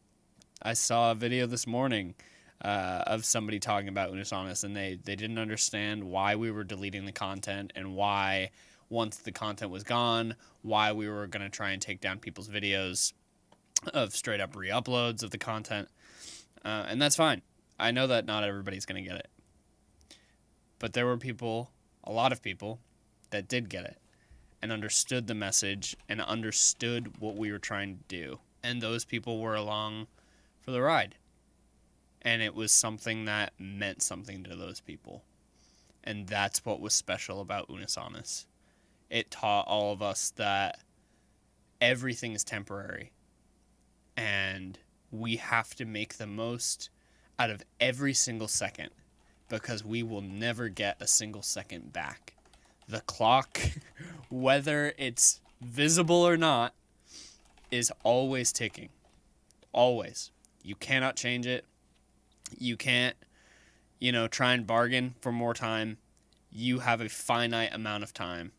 I saw a video this morning of somebody talking about Unus Annus, and they didn't understand why we were deleting the content and why, once the content was gone, why we were going to try and take down people's videos of straight up re-uploads of the content. And that's fine. I know that not everybody's going to get it. But there were people, a lot of people, that did get it and understood the message and understood what we were trying to do. And those people were along for the ride. And it was something that meant something to those people. And that's what was special about Unus Annus. It taught all of us that everything is temporary. And we have to make the most out of every single second, because we will never get a single second back. The clock, whether it's visible or not, is always ticking. Always. You cannot change it. You can't, try and bargain for more time. You have a finite amount of time.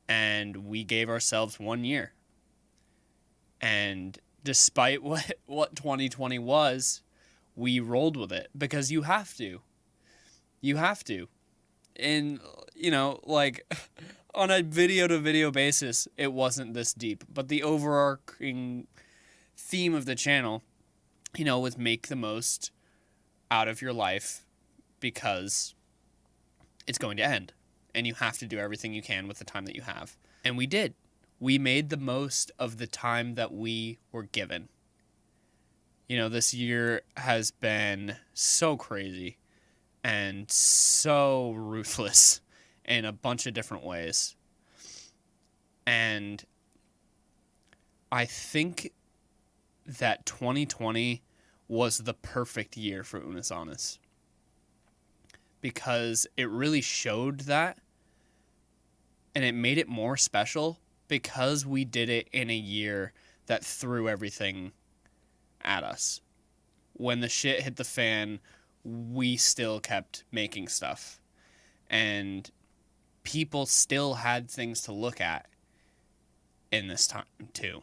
And we gave ourselves 1 year. And despite what 2020 was, we rolled with it, because you have to. You have to. And, on a video-to-video basis, it wasn't this deep. But the overarching theme of the channel, was make the most out of your life, because it's going to end. And you have to do everything you can with the time that you have. And we did. We made the most of the time that we were given. This year has been so crazy and so ruthless in a bunch of different ways. And I think that 2020 was the perfect year for Unus Annus, because it really showed that, and it made it more special because we did it in a year that threw everything at us. When the shit hit the fan, we still kept making stuff. And people still had things to look at in this time too.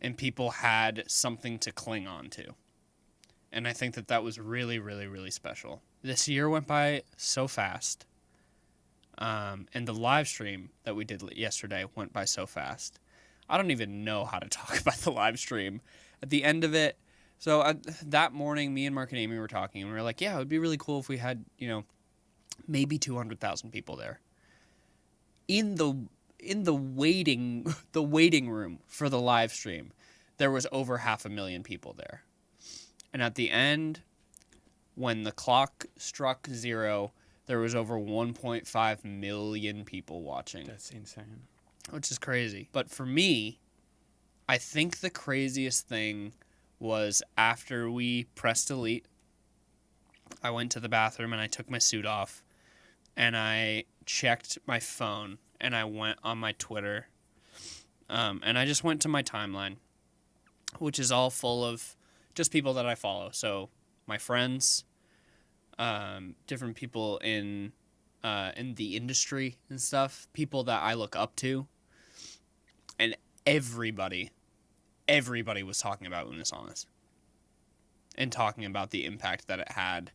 And people had something to cling on to. And I think that was really, really, really special. This year went by so fast. And the live stream that we did yesterday went by so fast. I don't even know how to talk about the live stream. At the end of it, that morning, me and Mark and Amy were talking, and we were like, yeah, it would be really cool if we had, maybe 200,000 people there. In the waiting room for the live stream, there was over 500,000 people there. And at the end, when the clock struck 0, there was over 1.5 million people watching. That's insane. Which is crazy. But for me, I think the craziest thing was after we pressed delete, I went to the bathroom and I took my suit off and I checked my phone and I went on my Twitter, and I just went to my timeline, which is all full of just people that I follow. So my friends, different people in the industry and stuff, people that I look up to, and everybody was talking about Unus Annus and talking about the impact that it had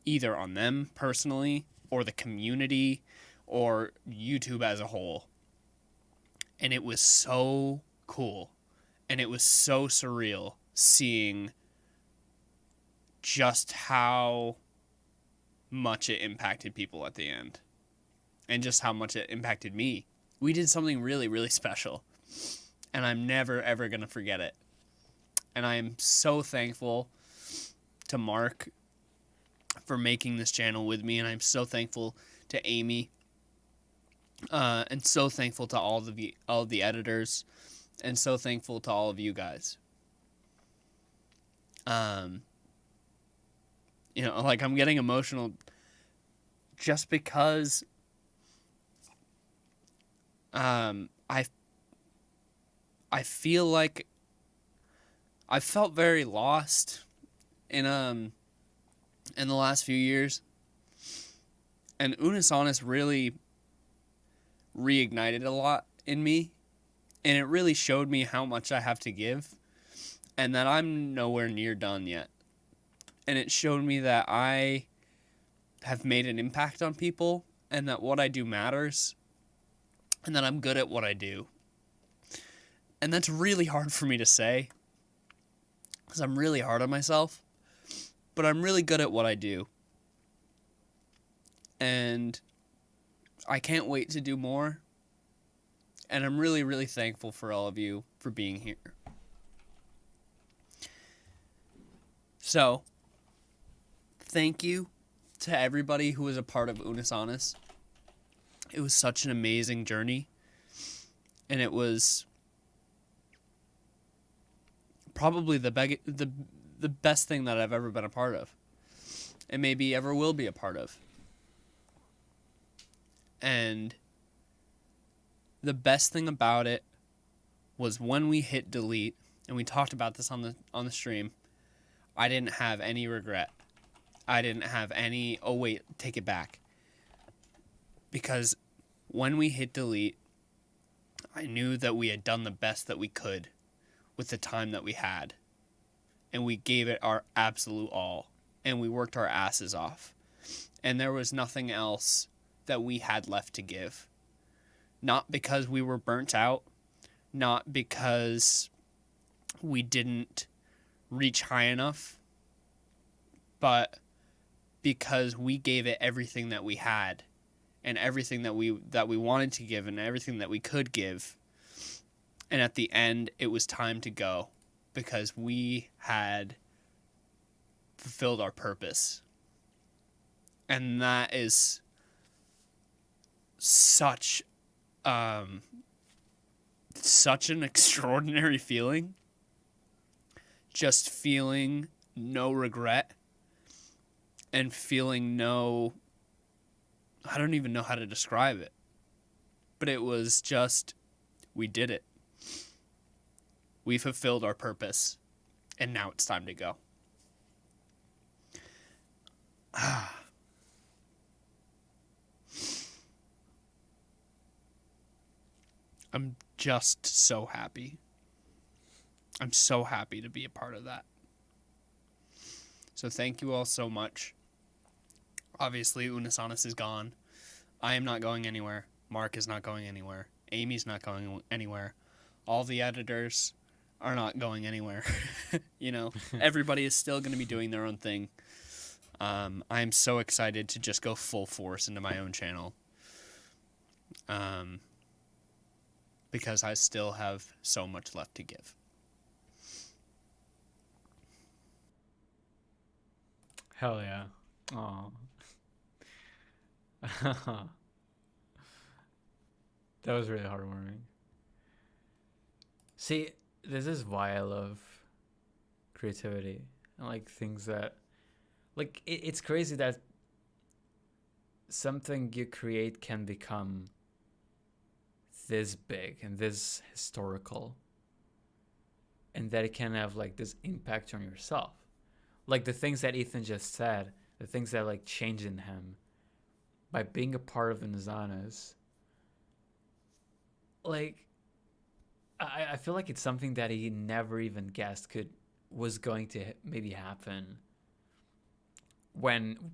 either on them personally or the community or YouTube as a whole. And it was so cool and it was so surreal seeing just how much it impacted people at the end and just how much it impacted me. We did something really, really special. and I'm never ever gonna forget it. And I am so thankful to Mark for making this channel with me, and I'm so thankful to Amy, and so thankful to all the editors, and so thankful to all of you guys. You know, like, I'm getting emotional just because I feel like I felt very lost in the last few years, and Unus Annus really reignited a lot in me, and it really showed me how much I have to give, and that I'm nowhere near done yet. And it showed me that I have made an impact on people, and that what I do matters, and that I'm good at what I do. And that's really hard for me to say, because I'm really hard on myself, but I'm really good at what I do. And I can't wait to do more. And I'm really, really thankful for all of you for being here. So, thank you to everybody who was a part of Unus Annus. It was such an amazing journey. And it was probably the best thing that I've ever been a part of. And maybe ever will be a part of. And the best thing about it was when we hit delete, and we talked about this on the stream, I didn't have any regret. I didn't have any, oh wait, take it back. Because when we hit delete, I knew that we had done the best that we could with the time that we had. And we gave it our absolute all. And we worked our asses off. And there was nothing else that we had left to give. Not because we were burnt out. Not because we didn't reach high enough. But because we gave it everything that we had. And everything that we wanted to give. And everything that we could give. And at the end, it was time to go. Because we had fulfilled our purpose. And that is such an extraordinary feeling. Just feeling no regret. And feeling no... I don't even know how to describe it. But it was just... we did it. We fulfilled our purpose. And now it's time to go. I'm just so happy. I'm so happy to be a part of that. So thank you all so much. Obviously, Unus Annus is gone. I am not going anywhere. Mark is not going anywhere. Amy's not going anywhere. All the editors are not going anywhere. You know, everybody is still going to be doing their own thing. I am so excited to just go full force into my own channel. Because I still have so much left to give. Hell yeah. Aw. That was really heartwarming. See, this is why I love creativity. And like things that... like, it's crazy that something you create can become this big and this historical. And that it can have like this impact on yourself. Like the things that Ethan just said, the things that like changed in him by being a part of Unus Annus. Like, I feel like it's something that he never even guessed was going to maybe happen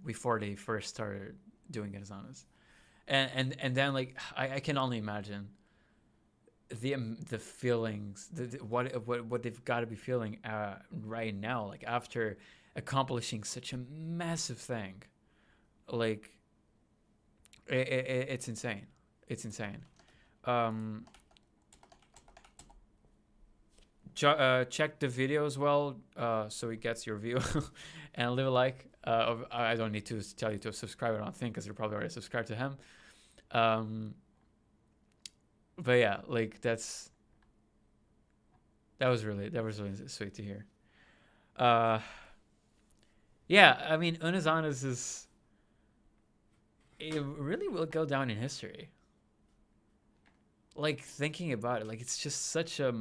before they first started doing Unus Annus. And then like I can only imagine the feelings, what they've got to be feeling right now, like after accomplishing such a massive thing. Like it's insane. It's insane. check the video as well, so it gets your view, and leave a like. I don't need to tell you to subscribe, I don't think, because you're probably already subscribed to him. But yeah, like that was really sweet to hear. Yeah, I mean, Unus Annus is, it really will go down in history. Like, thinking about it, like, it's just such a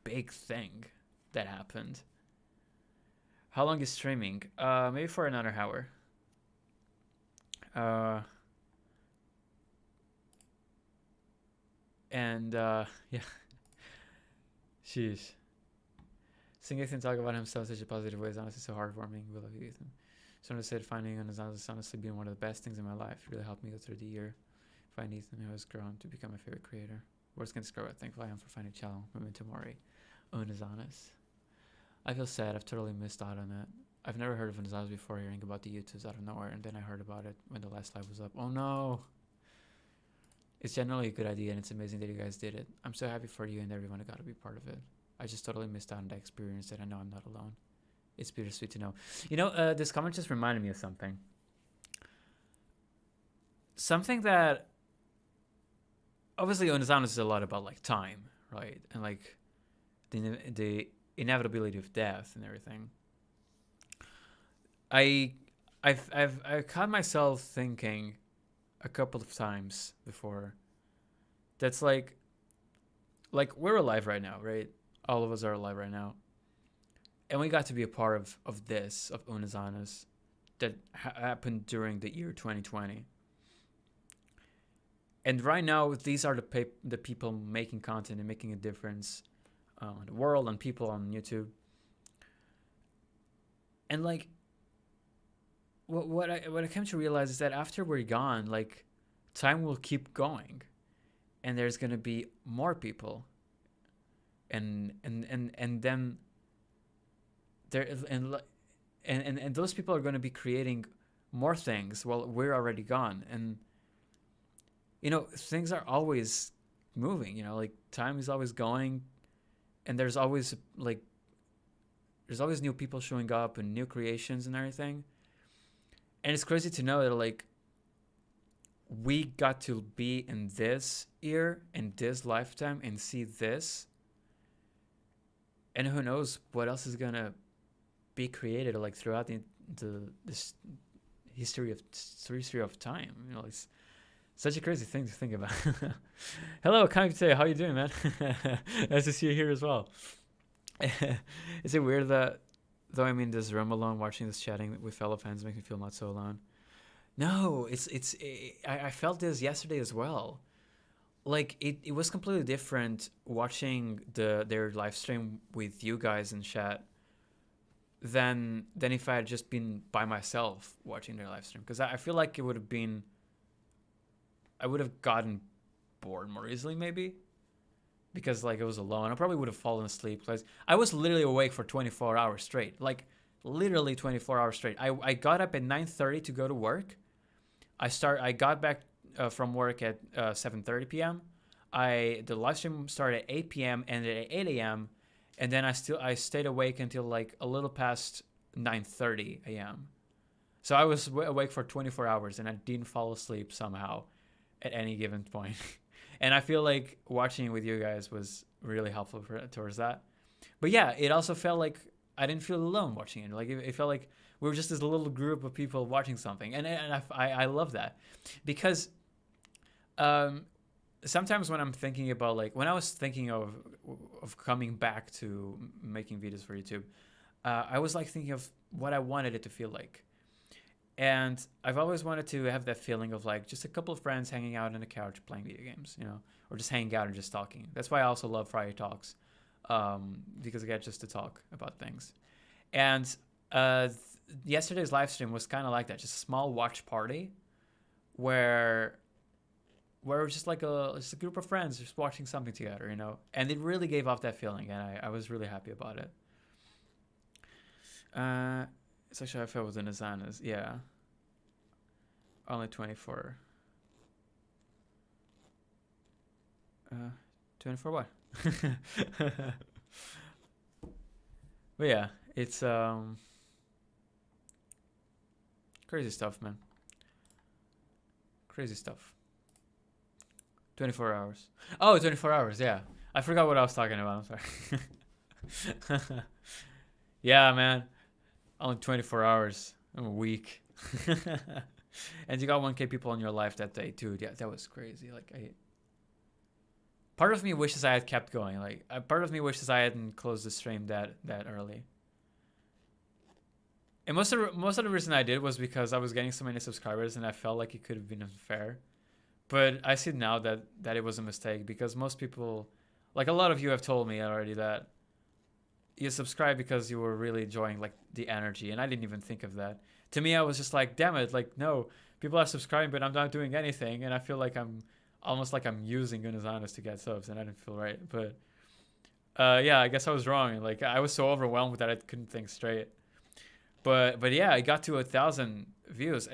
big thing that happened. How long is streaming? Maybe for another hour. Yeah. Sheesh. Singh can talk about himself in such a positive way is honestly so heartwarming. We love you, Ethan. Someone said finding Unus Annus has honestly been one of the best things in my life. It really helped me go through the year. Find Ethan, who has grown to become my favorite creator. Words can describe how thankful I am for finding Chalo, Memento Mori, Unus Annus. I feel sad. I've totally missed out on it. I've never heard of Unus Annus before hearing about the YouTubes out of nowhere, and then I heard about it when the last live was up. Oh no! It's generally a good idea, and it's amazing that you guys did it. I'm so happy for you and everyone who got to be part of it. I just totally missed out on that experience, and I know I'm not alone. It's bittersweet to know. You know, this comment just reminded me of something. Something that... Obviously, Unus Annus is a lot about, like, time, right? And, like, the inevitability of death and everything. I've caught myself thinking a couple of times before that's like we're alive right now, right? All of us are alive right now, and we got to be a part of this, of Unus Annus, that happened during the year 2020. And right now, these are the people making content and making a difference in the world, and people on YouTube. And like, what I came to realize is that after we're gone, like, time will keep going, and there's gonna be more people, and then there and those people are gonna be creating more things while we're already gone. And you know, things are always moving. You know, like, time is always going, and there's always new people showing up and new creations and everything. And it's crazy to know that, like, we got to be in this year, in this lifetime, and see this. And who knows what else is gonna be created, like, throughout this history of time. You know, it's such a crazy thing to think about. Hello, Kamite, how you doing, man? Nice to see you here as well. Is it weird that, though I'm in this room alone, watching this chatting with fellow fans makes me feel not so alone? No, I felt this yesterday as well. Like, it was completely different watching their live stream with you guys in chat than if I had just been by myself watching their live stream. Because I feel like I would have gotten bored more easily, maybe, because, like, it was alone. I probably would have fallen asleep because I was literally awake for 24 hours straight. Like, literally 24 hours straight. I got up at 9:30 to go to work. I got back from work at 7:30 p.m. The live stream started at 8 p.m. and at 8 a.m. and then I stayed awake until, like, a little past 9:30 a.m. So I was awake for 24 hours and I didn't fall asleep somehow at any given point. And I feel like watching it with you guys was really helpful towards that. But yeah, it also felt like I didn't feel alone watching it. Like, it felt like we were just this little group of people watching something. And I love that. Because sometimes when I'm thinking about, like, when I was thinking of coming back to making videos for YouTube, I was, like, thinking of what I wanted it to feel like. And I've always wanted to have that feeling of, like, just a couple of friends hanging out on the couch playing video games, you know, or just hanging out and just talking. That's why I also love Friday Talks, because I get just to talk about things. And yesterday's live stream was kind of like that, just a small watch party where it was just like just a group of friends just watching something together, you know. And it really gave off that feeling, and I was really happy about it. It's actually how I felt with Unus Annus. Yeah. Only 24. 24 what? But yeah, it's crazy stuff, man. Crazy stuff. 24 hours. Oh, 24 hours, yeah. I forgot what I was talking about. I'm sorry. Yeah, man. Only 24 hours. I'm a week. And you got 1K people in your life that day, dude. Yeah, that was crazy. Like, part of me wishes I had kept going. Like, part of me wishes I hadn't closed the stream that early. And most of the reason I did was because I was getting so many subscribers, and I felt like it could have been unfair. But I see now that it was a mistake, because most people, like a lot of you have told me already that you subscribed because you were really enjoying like the energy, and I didn't even think of that. To me, I was just like, damn it, like no, people are subscribing, but I'm not doing anything, and I feel like I'm almost like I'm using Unus Annus to get subs, and I didn't feel right. But yeah, I guess I was wrong. Like I was so overwhelmed that I couldn't think straight. But yeah, I got to 1,000 views.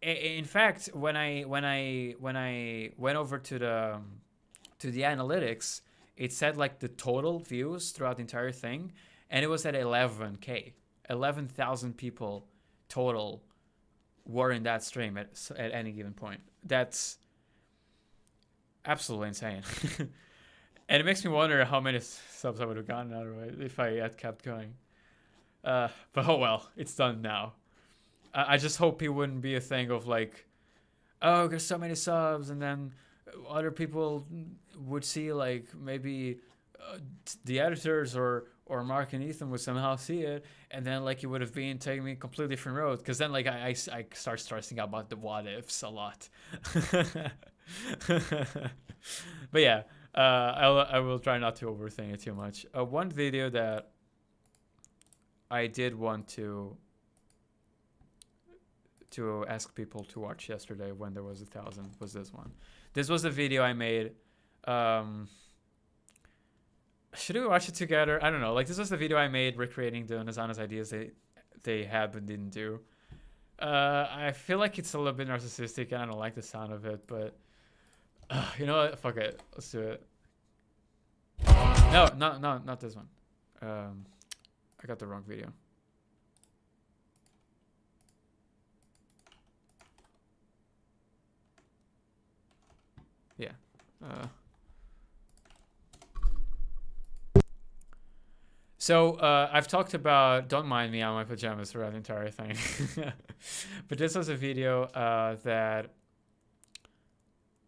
In fact, when I went over to the analytics, it said like the total views throughout the entire thing, and it was at 11K. 11,000 people total were in that stream at any given point. That's absolutely insane. And it makes me wonder how many subs I would have gotten out of it if I had kept going. But oh well, it's done now. I just hope it wouldn't be a thing of like, oh, there's so many subs, and then other people would see like maybe the editors or Mark and Ethan would somehow see it, and then like it would have been taking me a completely different road. Because then like I start stressing out about the what ifs a lot. But yeah, I will try not to overthink it too much. One video that I did want to ask people to watch yesterday when there was 1,000 was this one. This was the video I made. Should we watch it together? I don't know. Like, this was the video I made recreating the Unus Annus ideas they had but didn't do. I feel like it's a little bit narcissistic, and I don't like the sound of it, but you know what? Fuck it. Let's do it. No, not this one. I got the wrong video. Yeah. So I've talked about Don't Mind Me on my pajamas throughout the entire thing. But this was a video that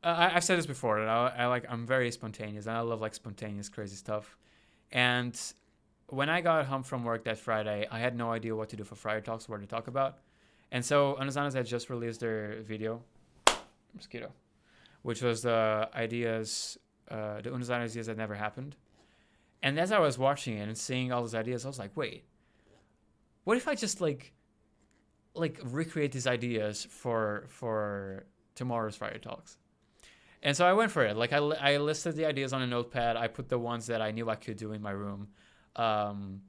I've said this before, that I'm very spontaneous, and I love like spontaneous crazy stuff. And when I got home from work that Friday, I had no idea what to do for Friday Talks, what to talk about. And so Unus Annus had just released their video, mosquito, which was the ideas, the Unus Annus ideas that never happened. And as I was watching it and seeing all those ideas, I was like, wait, what if I just like recreate these ideas for tomorrow's Friday Talks? And so I went for it. Like I listed the ideas on a notepad. I put the ones that I knew I could do in my room. And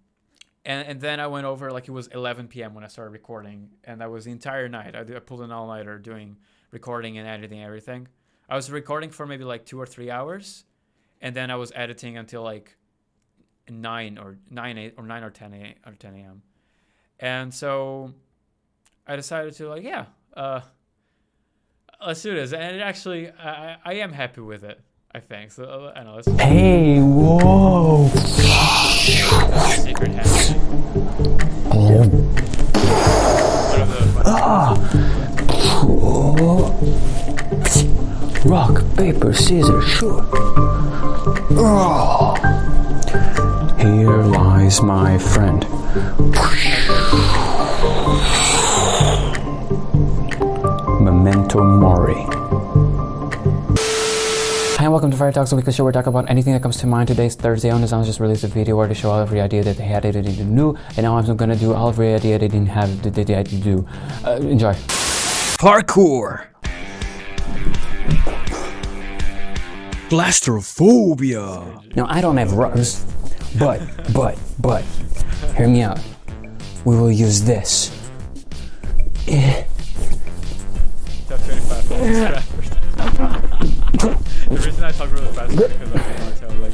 then I went over, like it was 11 p.m. when I started recording, and that was the entire night. I pulled an all-nighter doing recording and editing everything. I was recording for maybe like 2 or 3 hours, and then I was editing until like 9 or 10 a.m. And so I decided to like, yeah, let's do this. And it actually, I am happy with it, I think. So I know. Hey, whoa! Secret hack. Rock, paper, scissors, shoot. Here lies my friend. Memento Mori. Hi and welcome to Friday Talks, a weekly show where we talk about anything that comes to mind. Today's Thursday. Unus Annus just released a video where they show every idea that they had, they didn't do, and now I'm gonna do every idea they didn't have, that they had to do. Enjoy. Parkour. Blastrophobia. Now I don't have rugs, but, hear me out. We will use this. Top 25 The reason I talk really fast is because I can tell like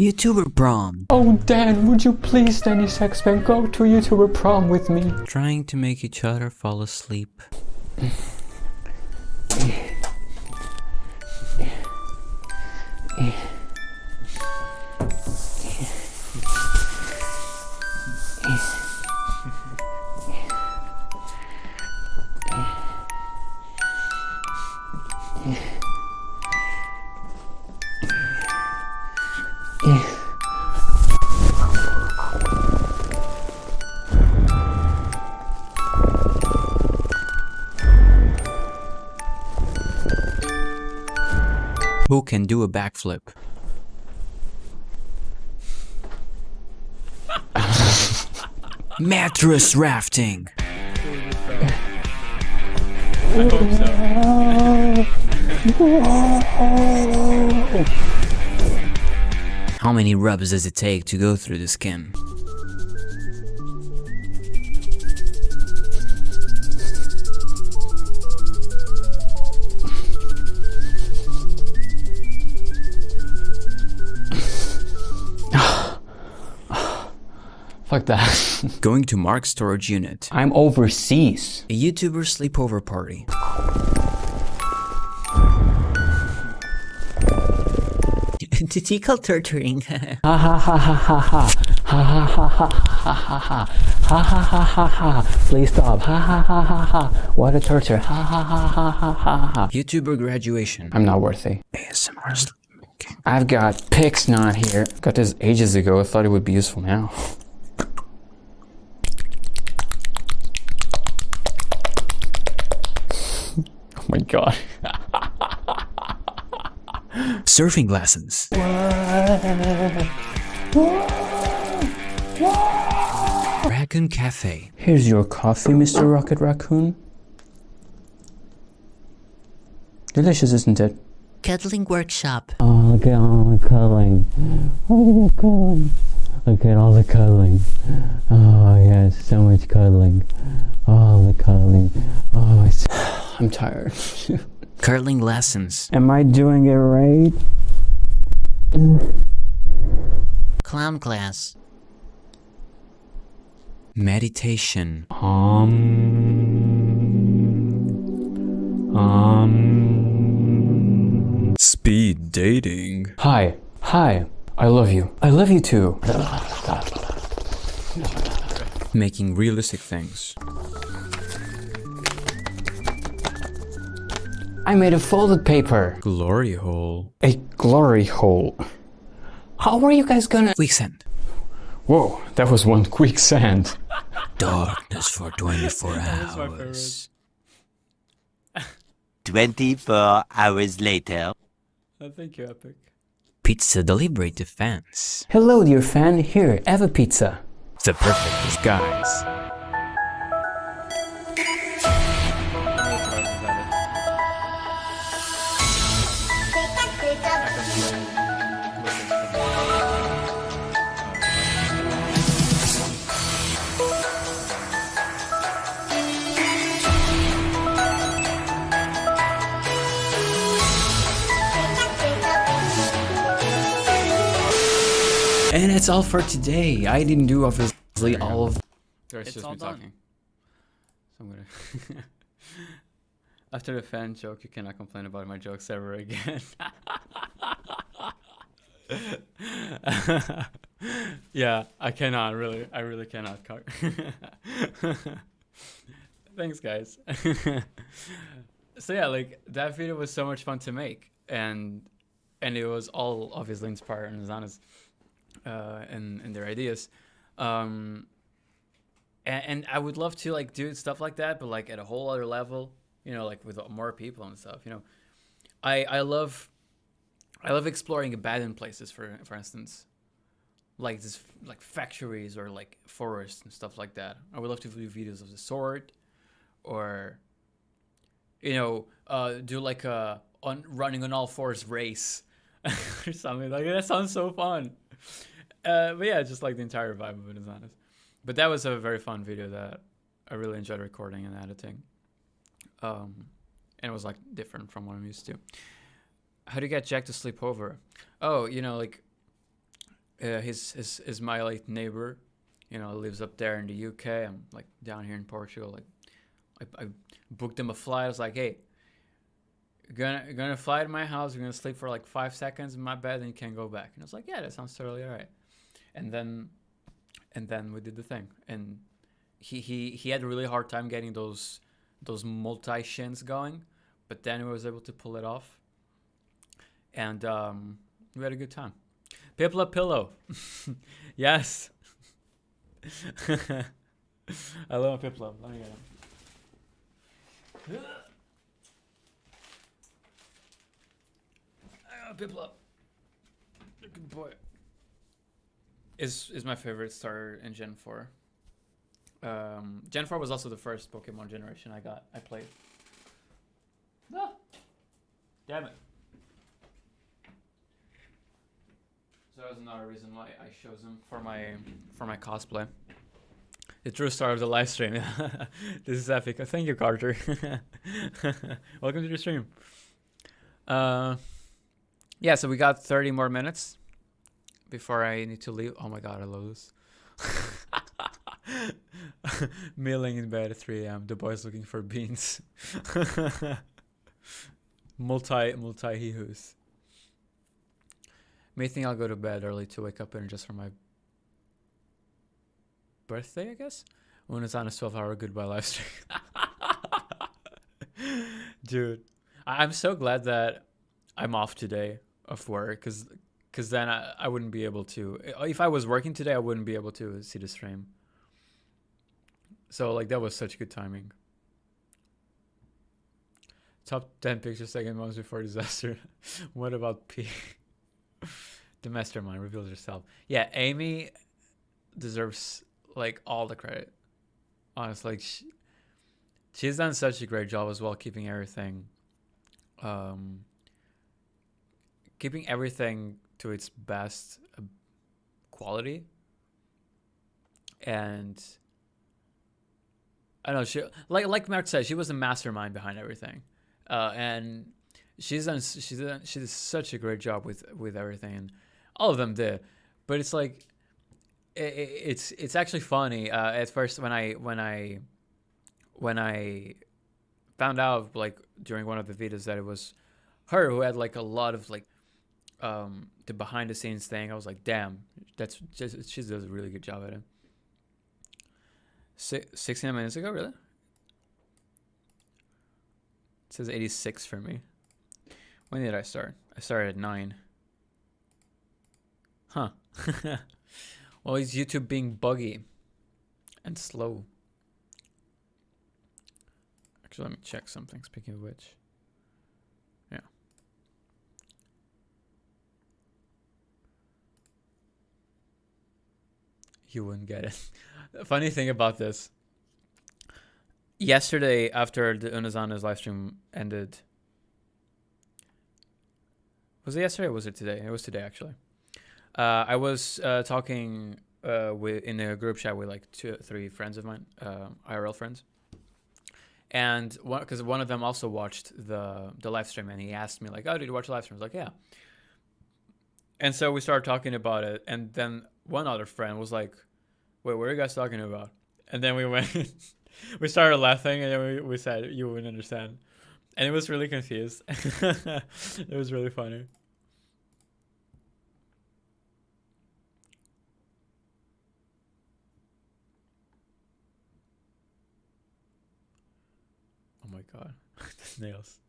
YouTuber prom. Oh, Dan, would you please, Danny Sexman, go to YouTuber prom with me? Trying to make each other fall asleep. Who can do a backflip? Mattress rafting. I hope so. How many rubs does it take to go through the skin? Fuck that. Going to Mark's storage unit. I'm overseas. A YouTuber sleepover party. Titical torturing. Ha ha ha ha ha ha. Ha ha ha ha ha ha ha. Ha ha ha ha ha. Please stop. Ha ha ha ha ha. What a torture. Ha ha ha ha ha ha ha. YouTuber graduation. I'm not worthy. ASMR sleepmaking. I've got pics not here. Got this ages ago. I thought it would be useful now. Oh my god. Surfing lessons. Raccoon Cafe. Here's your coffee, Mr. Rocket Raccoon. Delicious, isn't it? Cuddling workshop. Oh, look at all the cuddling. Look at the cuddling. Look at all the cuddling. Oh, yes, so much cuddling. All the cuddling. Oh, I'm tired. Curling lessons. Am I doing it right? Clown class. Meditation. Speed dating. Hi. Hi. I love you. I love you too. Making realistic things. I made a folded paper. Glory hole. A glory hole. How are you guys gonna... Quicksand. Whoa, that was one quicksand. Darkness for 24 That's my hours. 24 hours later. Oh, thank you, Epic. Pizza delivery to fans. Hello, dear fan. Here, have a pizza. The perfect disguise. And that's all for today. I didn't do obviously all of. It's It's just all me done. talking. So I'm gonna. After the fan joke, you cannot complain about my jokes ever again. Yeah, I cannot really. I really cannot. Thanks, guys. So yeah, like that video was so much fun to make, and it was all obviously inspired and Zana's and their ideas. And I would love to like do stuff like that, but like at a whole other level, you know, like with more people and stuff. You know, I love exploring abandoned places, for instance, like this, like factories or like forests and stuff like that. I would love to do videos of the sort, or you know, do like a running on all fours race or something like that. That sounds so fun. But yeah, just like the entire vibe of it is honest. But that was a very fun video that I really enjoyed recording and editing. And it was like different from what I'm used to. How do you get Jack to sleep over? Oh, you know, like Is my like neighbor, lives up there in the UK. I'm like down here in Portugal. Like I booked him a flight. I was like, hey, you're gonna fly to my house. You're gonna sleep for like 5 seconds in my bed, and you can't go back. And I was like, yeah, that sounds totally alright. And then we did the thing. And he had a really hard time getting those multi shins going, but then he was able to pull it off. And we had a good time. Pipla pillow. Yes. I love a Pipla. Let me get him. Pipla. Good boy. Is my favorite starter in Gen 4. Gen 4 was also the first Pokemon generation I played. Ah. Damn it. So that was another reason why I chose him for my cosplay. The true star of the live stream. This is epic. Thank you, Carter. Welcome to the stream. Yeah, so we got 30 more minutes before I need to leave. Oh my god, I love this. Milling in bed at 3 a.m. The boys looking for beans. multi hee-hoos. May think I'll go to bed early to wake up in just for my birthday, I guess. Unus Annus 12-hour goodbye live stream. Dude, I'm so glad that I'm off today of work, because then I wouldn't be able to. If I was working today, I wouldn't be able to see the stream. So like that was such good timing. Top 10 pictures taken months before disaster. What about P? The mastermind reveals herself. Yeah, Amy deserves like all the credit. Honestly, like she's done such a great job as well, keeping everything to its best quality. And I don't know, she like Mark said, she was the mastermind behind everything, and she did such a great job with everything, and all of them did. But it's like it's actually funny. At first, when I found out like during one of the videos that it was her who had like a lot of like the behind the scenes thing, I was like, damn, she does a really good job at it. 16 minutes ago, really? It says 86 for me. When did I start? I started at 9. Huh. Well, is YouTube being buggy and slow? Actually, let me check something, speaking of which. Yeah. You wouldn't get it. The funny thing about this, yesterday after the Unus Annus live stream ended, was it yesterday or was it today? It was today, actually. I was talking in a group chat with like 2 or 3 friends of mine, IRL friends, and because one of them also watched the live stream, and he asked me like, "Oh, did you watch the live stream?" I was like, "Yeah." And so we started talking about it, and then one other friend was like, "Wait, what are you guys talking about?" And then we went, we started laughing, and then we said, "You wouldn't understand," and it was really confused. It was really funny. Oh my god, the nails.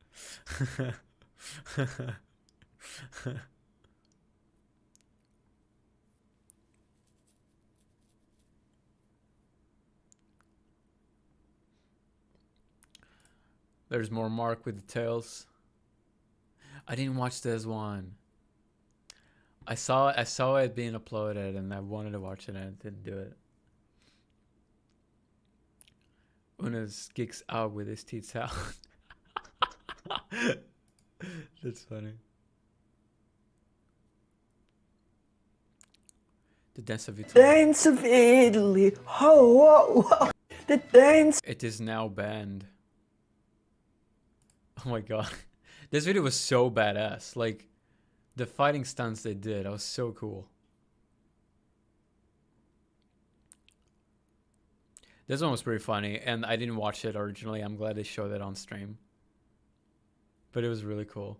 There's more Mark with the tails. I didn't watch this one. I saw it being uploaded, and I wanted to watch it, and I didn't do it. Unus geeks out with his teeth out. That's funny. The dance of Italy. Dance of Italy. Oh, whoa, whoa. The dance. It is now banned. Oh my god. This video was so badass. Like, the fighting stunts they did, that was so cool. This one was pretty funny, and I didn't watch it originally. I'm glad they showed it on stream. But it was really cool.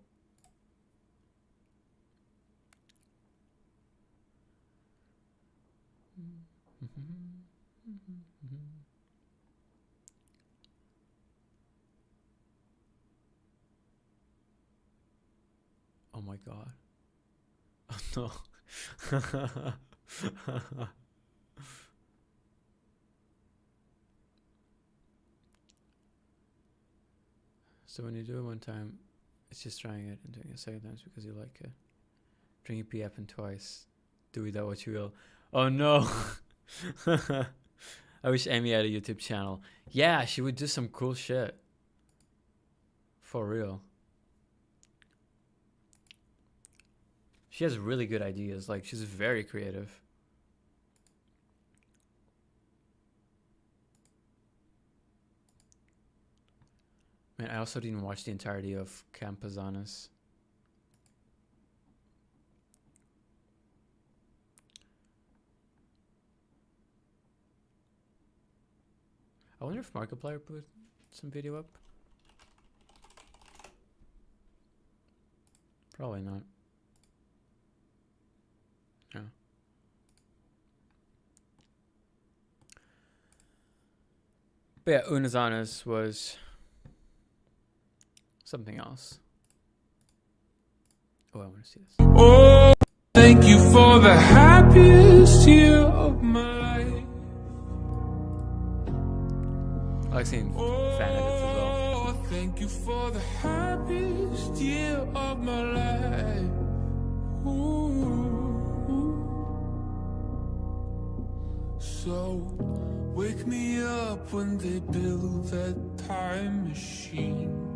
Oh my god. Oh no. So when you do it one time, it's just trying it and doing it second times because you like it. Drinking pee happen twice. Do with that what you will. Oh no. I wish Amy had a YouTube channel. Yeah, she would do some cool shit. For real. She has really good ideas. Like, she's very creative. Man, I also didn't watch the entirety of Campazanus. I wonder if Markiplier put some video up. Probably not. No. But yeah, Unus Annus was something else. Oh, I want to see this. Oh, thank you for the happiest year of my life. I like seeing fan edits as well. Oh, thank you for the happiest year of my life. Ooh. So wake me up when they build that time machine.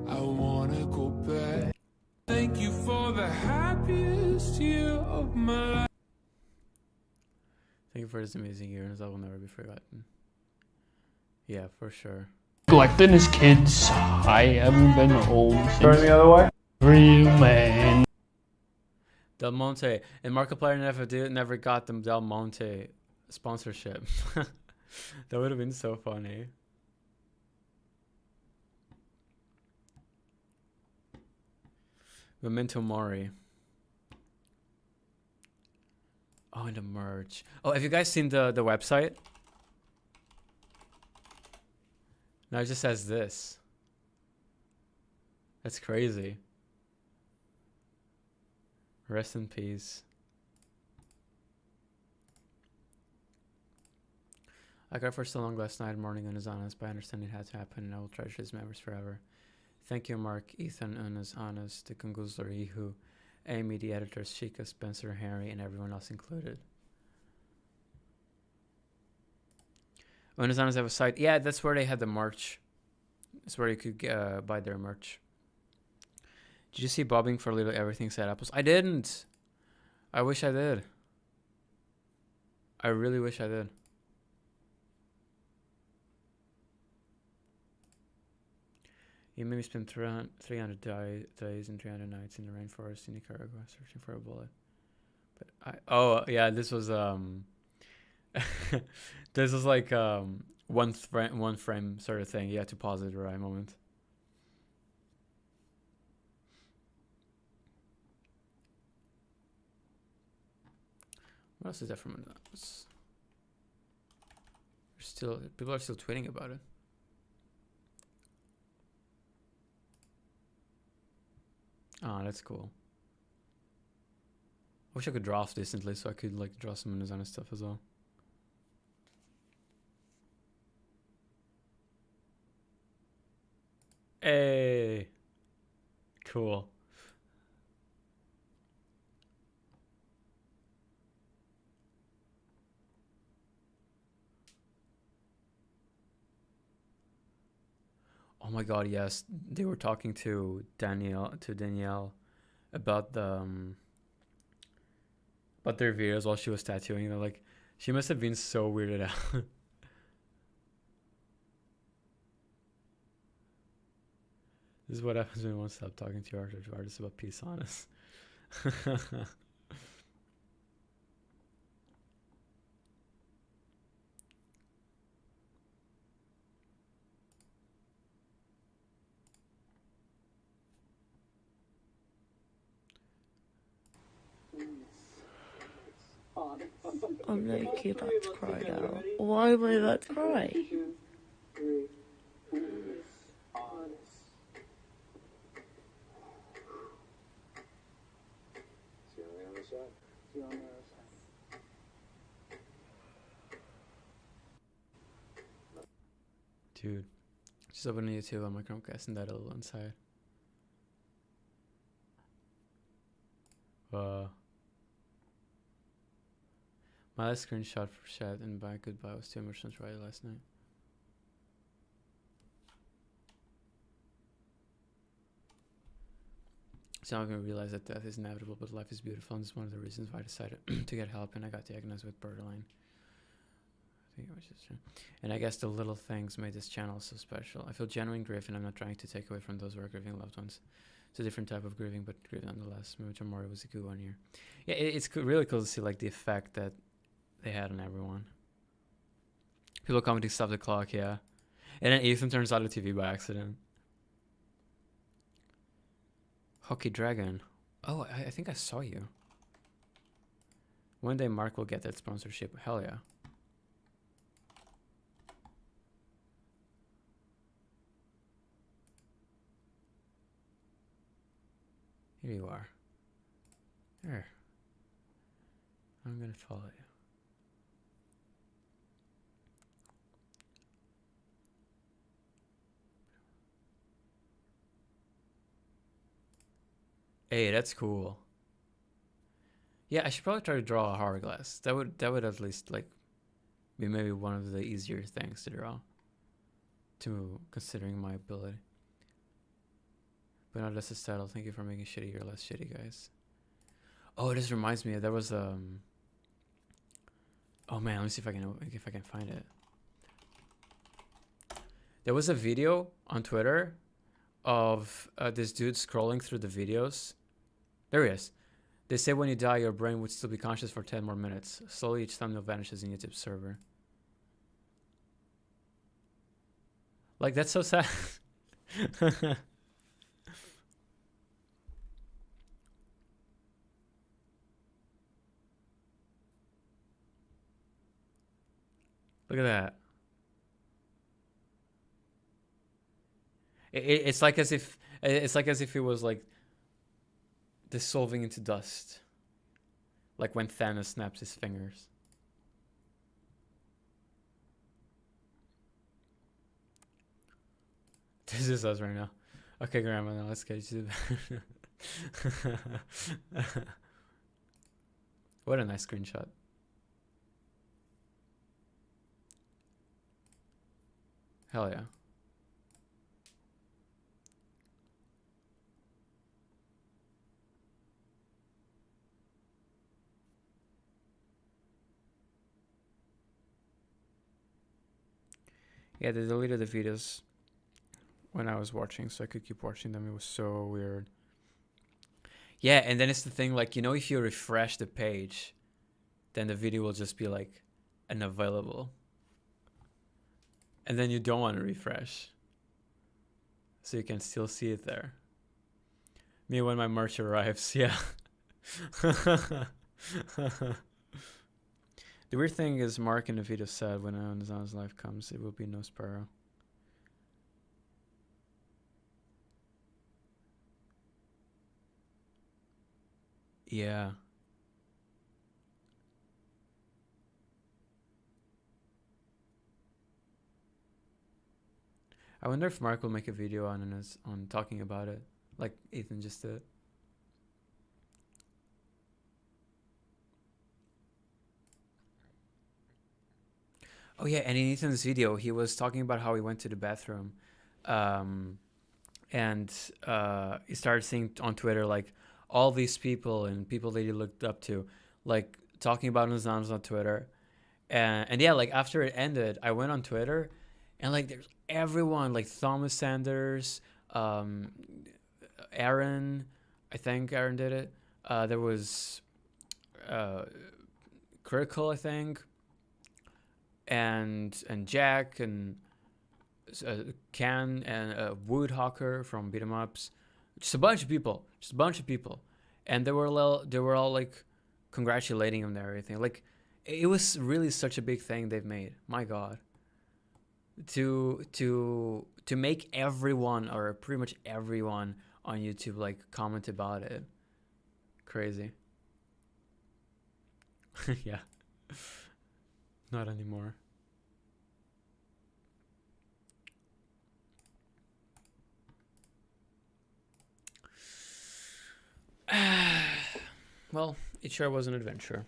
I wanna go back. Thank you for the happiest year of my life. Thank you for this amazing year, that will never be forgotten. Yeah, for sure. Like fitness kids, I haven't been old since. Turn the other way. Real man. Del Monte and Markiplier never got them Del Monte sponsorship. That would have been so funny. Memento Mori. Oh, and the merch. Oh, have you guys seen the website? Now it just says this. That's crazy. Rest in peace. I cried for so long last night morning Unus Annus, but I understand it had to happen and I will treasure his memories forever. Thank you, Mark, Ethan, Unus Annus, the Kungusler, Ihu, Amy, the editors, Chica, Spencer, Harry, and everyone else included. Unus Annus have a site. Yeah, that's where they had the merch. That's where you could buy their merch. Did you see Bobbing for Little Everything Said Apples? I didn't. I wish I did. I really wish I did. You made me spend 300 days and 300 nights in the rainforest in Nicaragua searching for a bullet. But oh yeah, this was this was like one frame sort of thing. You had to pause it at the right moment. What else is there from Unus? People are still tweeting about it. Oh, that's cool. I wish I could draw off decently so I could like draw some Unus Annus stuff as well. Hey, cool. Oh my god, yes. They were talking to Danielle about the about their videos while she was tattooing. They're like, she must have been so weirded out. This is what happens when you won't stop talking to your artist about peace on us. I'm low-key about to cry now. Why am I about to cry? Dude, just open YouTube on my Chromecast and that a little inside. My last screenshot for chat and by goodbye was too emotional to write last night. So I'm gonna realize that death is inevitable, but life is beautiful, and it's one of the reasons why I decided to get help, and I got diagnosed with borderline. I think it was just true. And I guess the little things made this channel so special. I feel genuine grief, and I'm not trying to take away from those who are grieving loved ones. It's a different type of grieving, but grief nonetheless. Mucho more was a good one here. Yeah, it's really cool to see like the effect that they had on everyone. People commenting stop the clock, yeah. And then Ethan turns on the TV by accident. Hockey Dragon. Oh, I think I saw you. One day Mark will get that sponsorship. Hell yeah. Here you are. There. I'm gonna follow you. Hey, that's cool. Yeah, I should probably try to draw a hourglass. That would at least like be maybe one of the easier things to draw. To considering my ability. But no, that's the title. Thank you for making shitty or less shitty, guys. Oh, this reminds me. There was oh man, let me see if I can find it. There was a video on Twitter of this dude scrolling through the videos. There he is. They say when you die, your brain would still be conscious for 10 more minutes. Slowly, each thumbnail vanishes in YouTube's server. Like, that's so sad. Look at that. It's like as if it was like dissolving into dust, like when Thanos snaps his fingers. This is us right now. Okay, Grandma, now let's get you to the What a nice screenshot. Hell yeah. Yeah, they deleted the videos when I was watching, so I could keep watching them. It was so weird. Yeah, and then it's the thing, like, you know, if you refresh the page, then the video will just be like unavailable. And then you don't want to refresh. So you can still see it there. Me when my merch arrives, yeah. The weird thing is Mark in the video said when Unus Annus life comes, it will be no Sparrow. Yeah. I wonder if Mark will make a video on talking about it, like Ethan just did. Oh yeah, and in Ethan's video, he was talking about how he went to the bathroom, and he started seeing on Twitter like all these people and people that he looked up to, like talking about Unus Annus on Twitter, and yeah, like after it ended, I went on Twitter, and like there's everyone, like Thomas Sanders, Aaron, I think Aaron did it. There was Critical, I think. And Jack and Ken and Woodhawker from Beat 'em Ups, just a bunch of people, and they were all like congratulating him and everything. Like, it was really such a big thing they've made. My God. To make everyone, or pretty much everyone on YouTube, like, comment about it. Crazy. Yeah. Not anymore. Well, it sure was an adventure.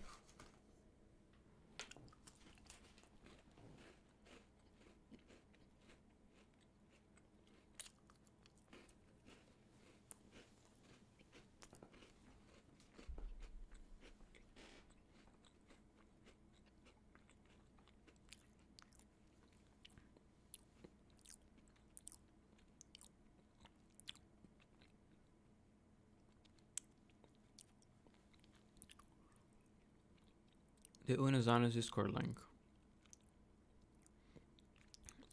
The Unus Annus Discord link.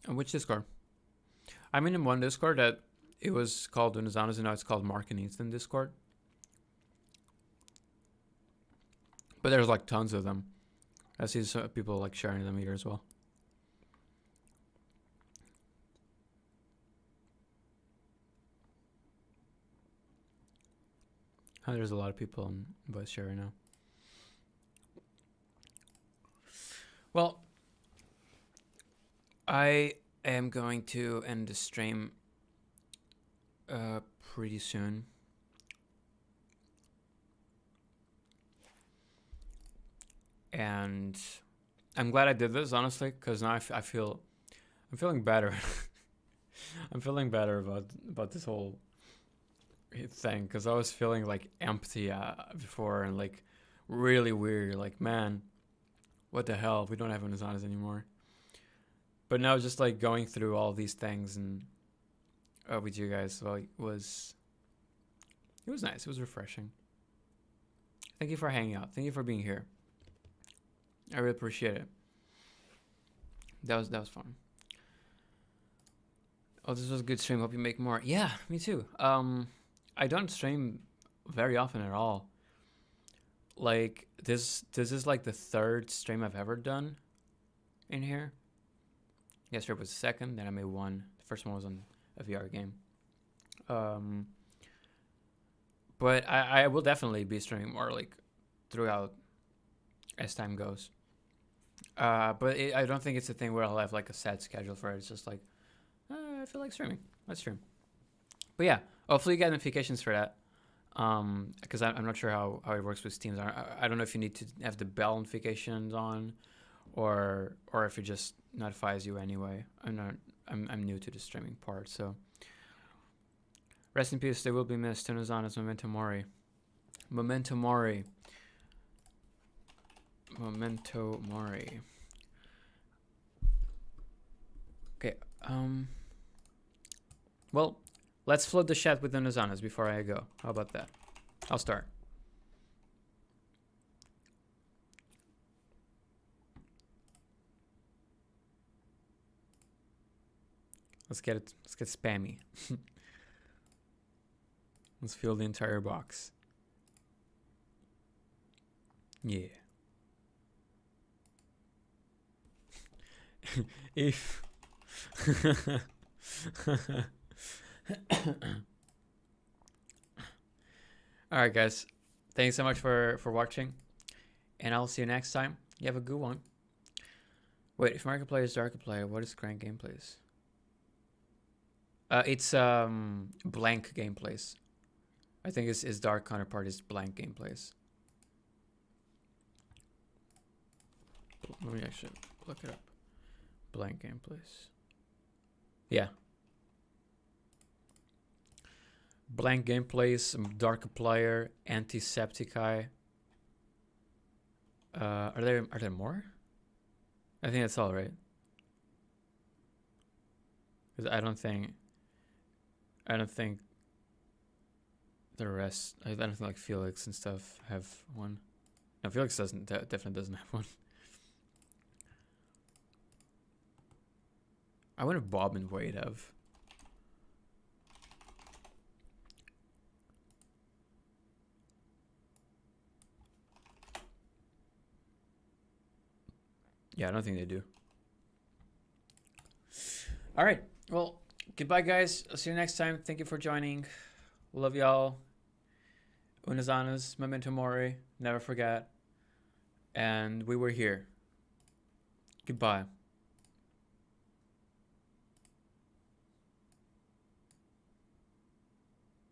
And which Discord? I'm in one Discord that it was called Unus Annus, and now it's called Mark and Ethan Discord. But there's like tons of them. I see some people like sharing them here as well. Oh, there's a lot of people in voice share right now. Well, I am going to end the stream pretty soon. And I'm glad I did this, honestly, because now I'm feeling better. I'm feeling better about this whole thing, because I was feeling like empty before, and like really weird, like, man, what the hell, we don't have Unus Annus anymore. But now just like going through all these things and with you guys, well, it was nice. It was refreshing. Thank you for hanging out. Thank you for being here. I really appreciate it. That was fun. Oh, this was a good stream. Hope you make more. Yeah, me too. I don't stream very often at all. Like, this is like the third stream I've ever done in here. Yesterday was the second, then I made one. The first one was on a VR game. But I will definitely be streaming more, like, throughout as time goes. But I don't think it's a thing where I'll have like a set schedule for it. It's just like, I feel like streaming. Let's stream. But yeah, hopefully you get notifications for that. Because I'm not sure how it works with Steam. I don't know if you need to have the bell notifications on, or if it just notifies you anyway. I'm new to the streaming part, so rest in peace. They will be missed. Unus Annus, Memento Mori. Memento Mori. Memento Mori. Okay. Well, let's flood the chat with Unus Annus before I go. How about that? I'll start. Let's get it. Let's get spammy. Let's fill the entire box. Yeah. If alright guys, thanks so much for watching, and I'll see you next time. You have a good one. Wait, if Markiplier is Darkiplier, what is Grand Gameplays? It's blank gameplays. I think his dark counterpart is blank gameplays. Let me actually look it up. Blank gameplays. Yeah. Blank gameplays, Darkiplier, Antisepticeye. Are there more? I think that's all, right? Because I don't think the rest. I don't think like Felix and stuff have one. No, Felix definitely doesn't have one. I wonder if Bob and Wade have. Yeah, I don't think they do. All right. Well, goodbye, guys. I'll see you next time. Thank you for joining. Love y'all. Unus Annus, memento mori. Never forget. And we were here. Goodbye.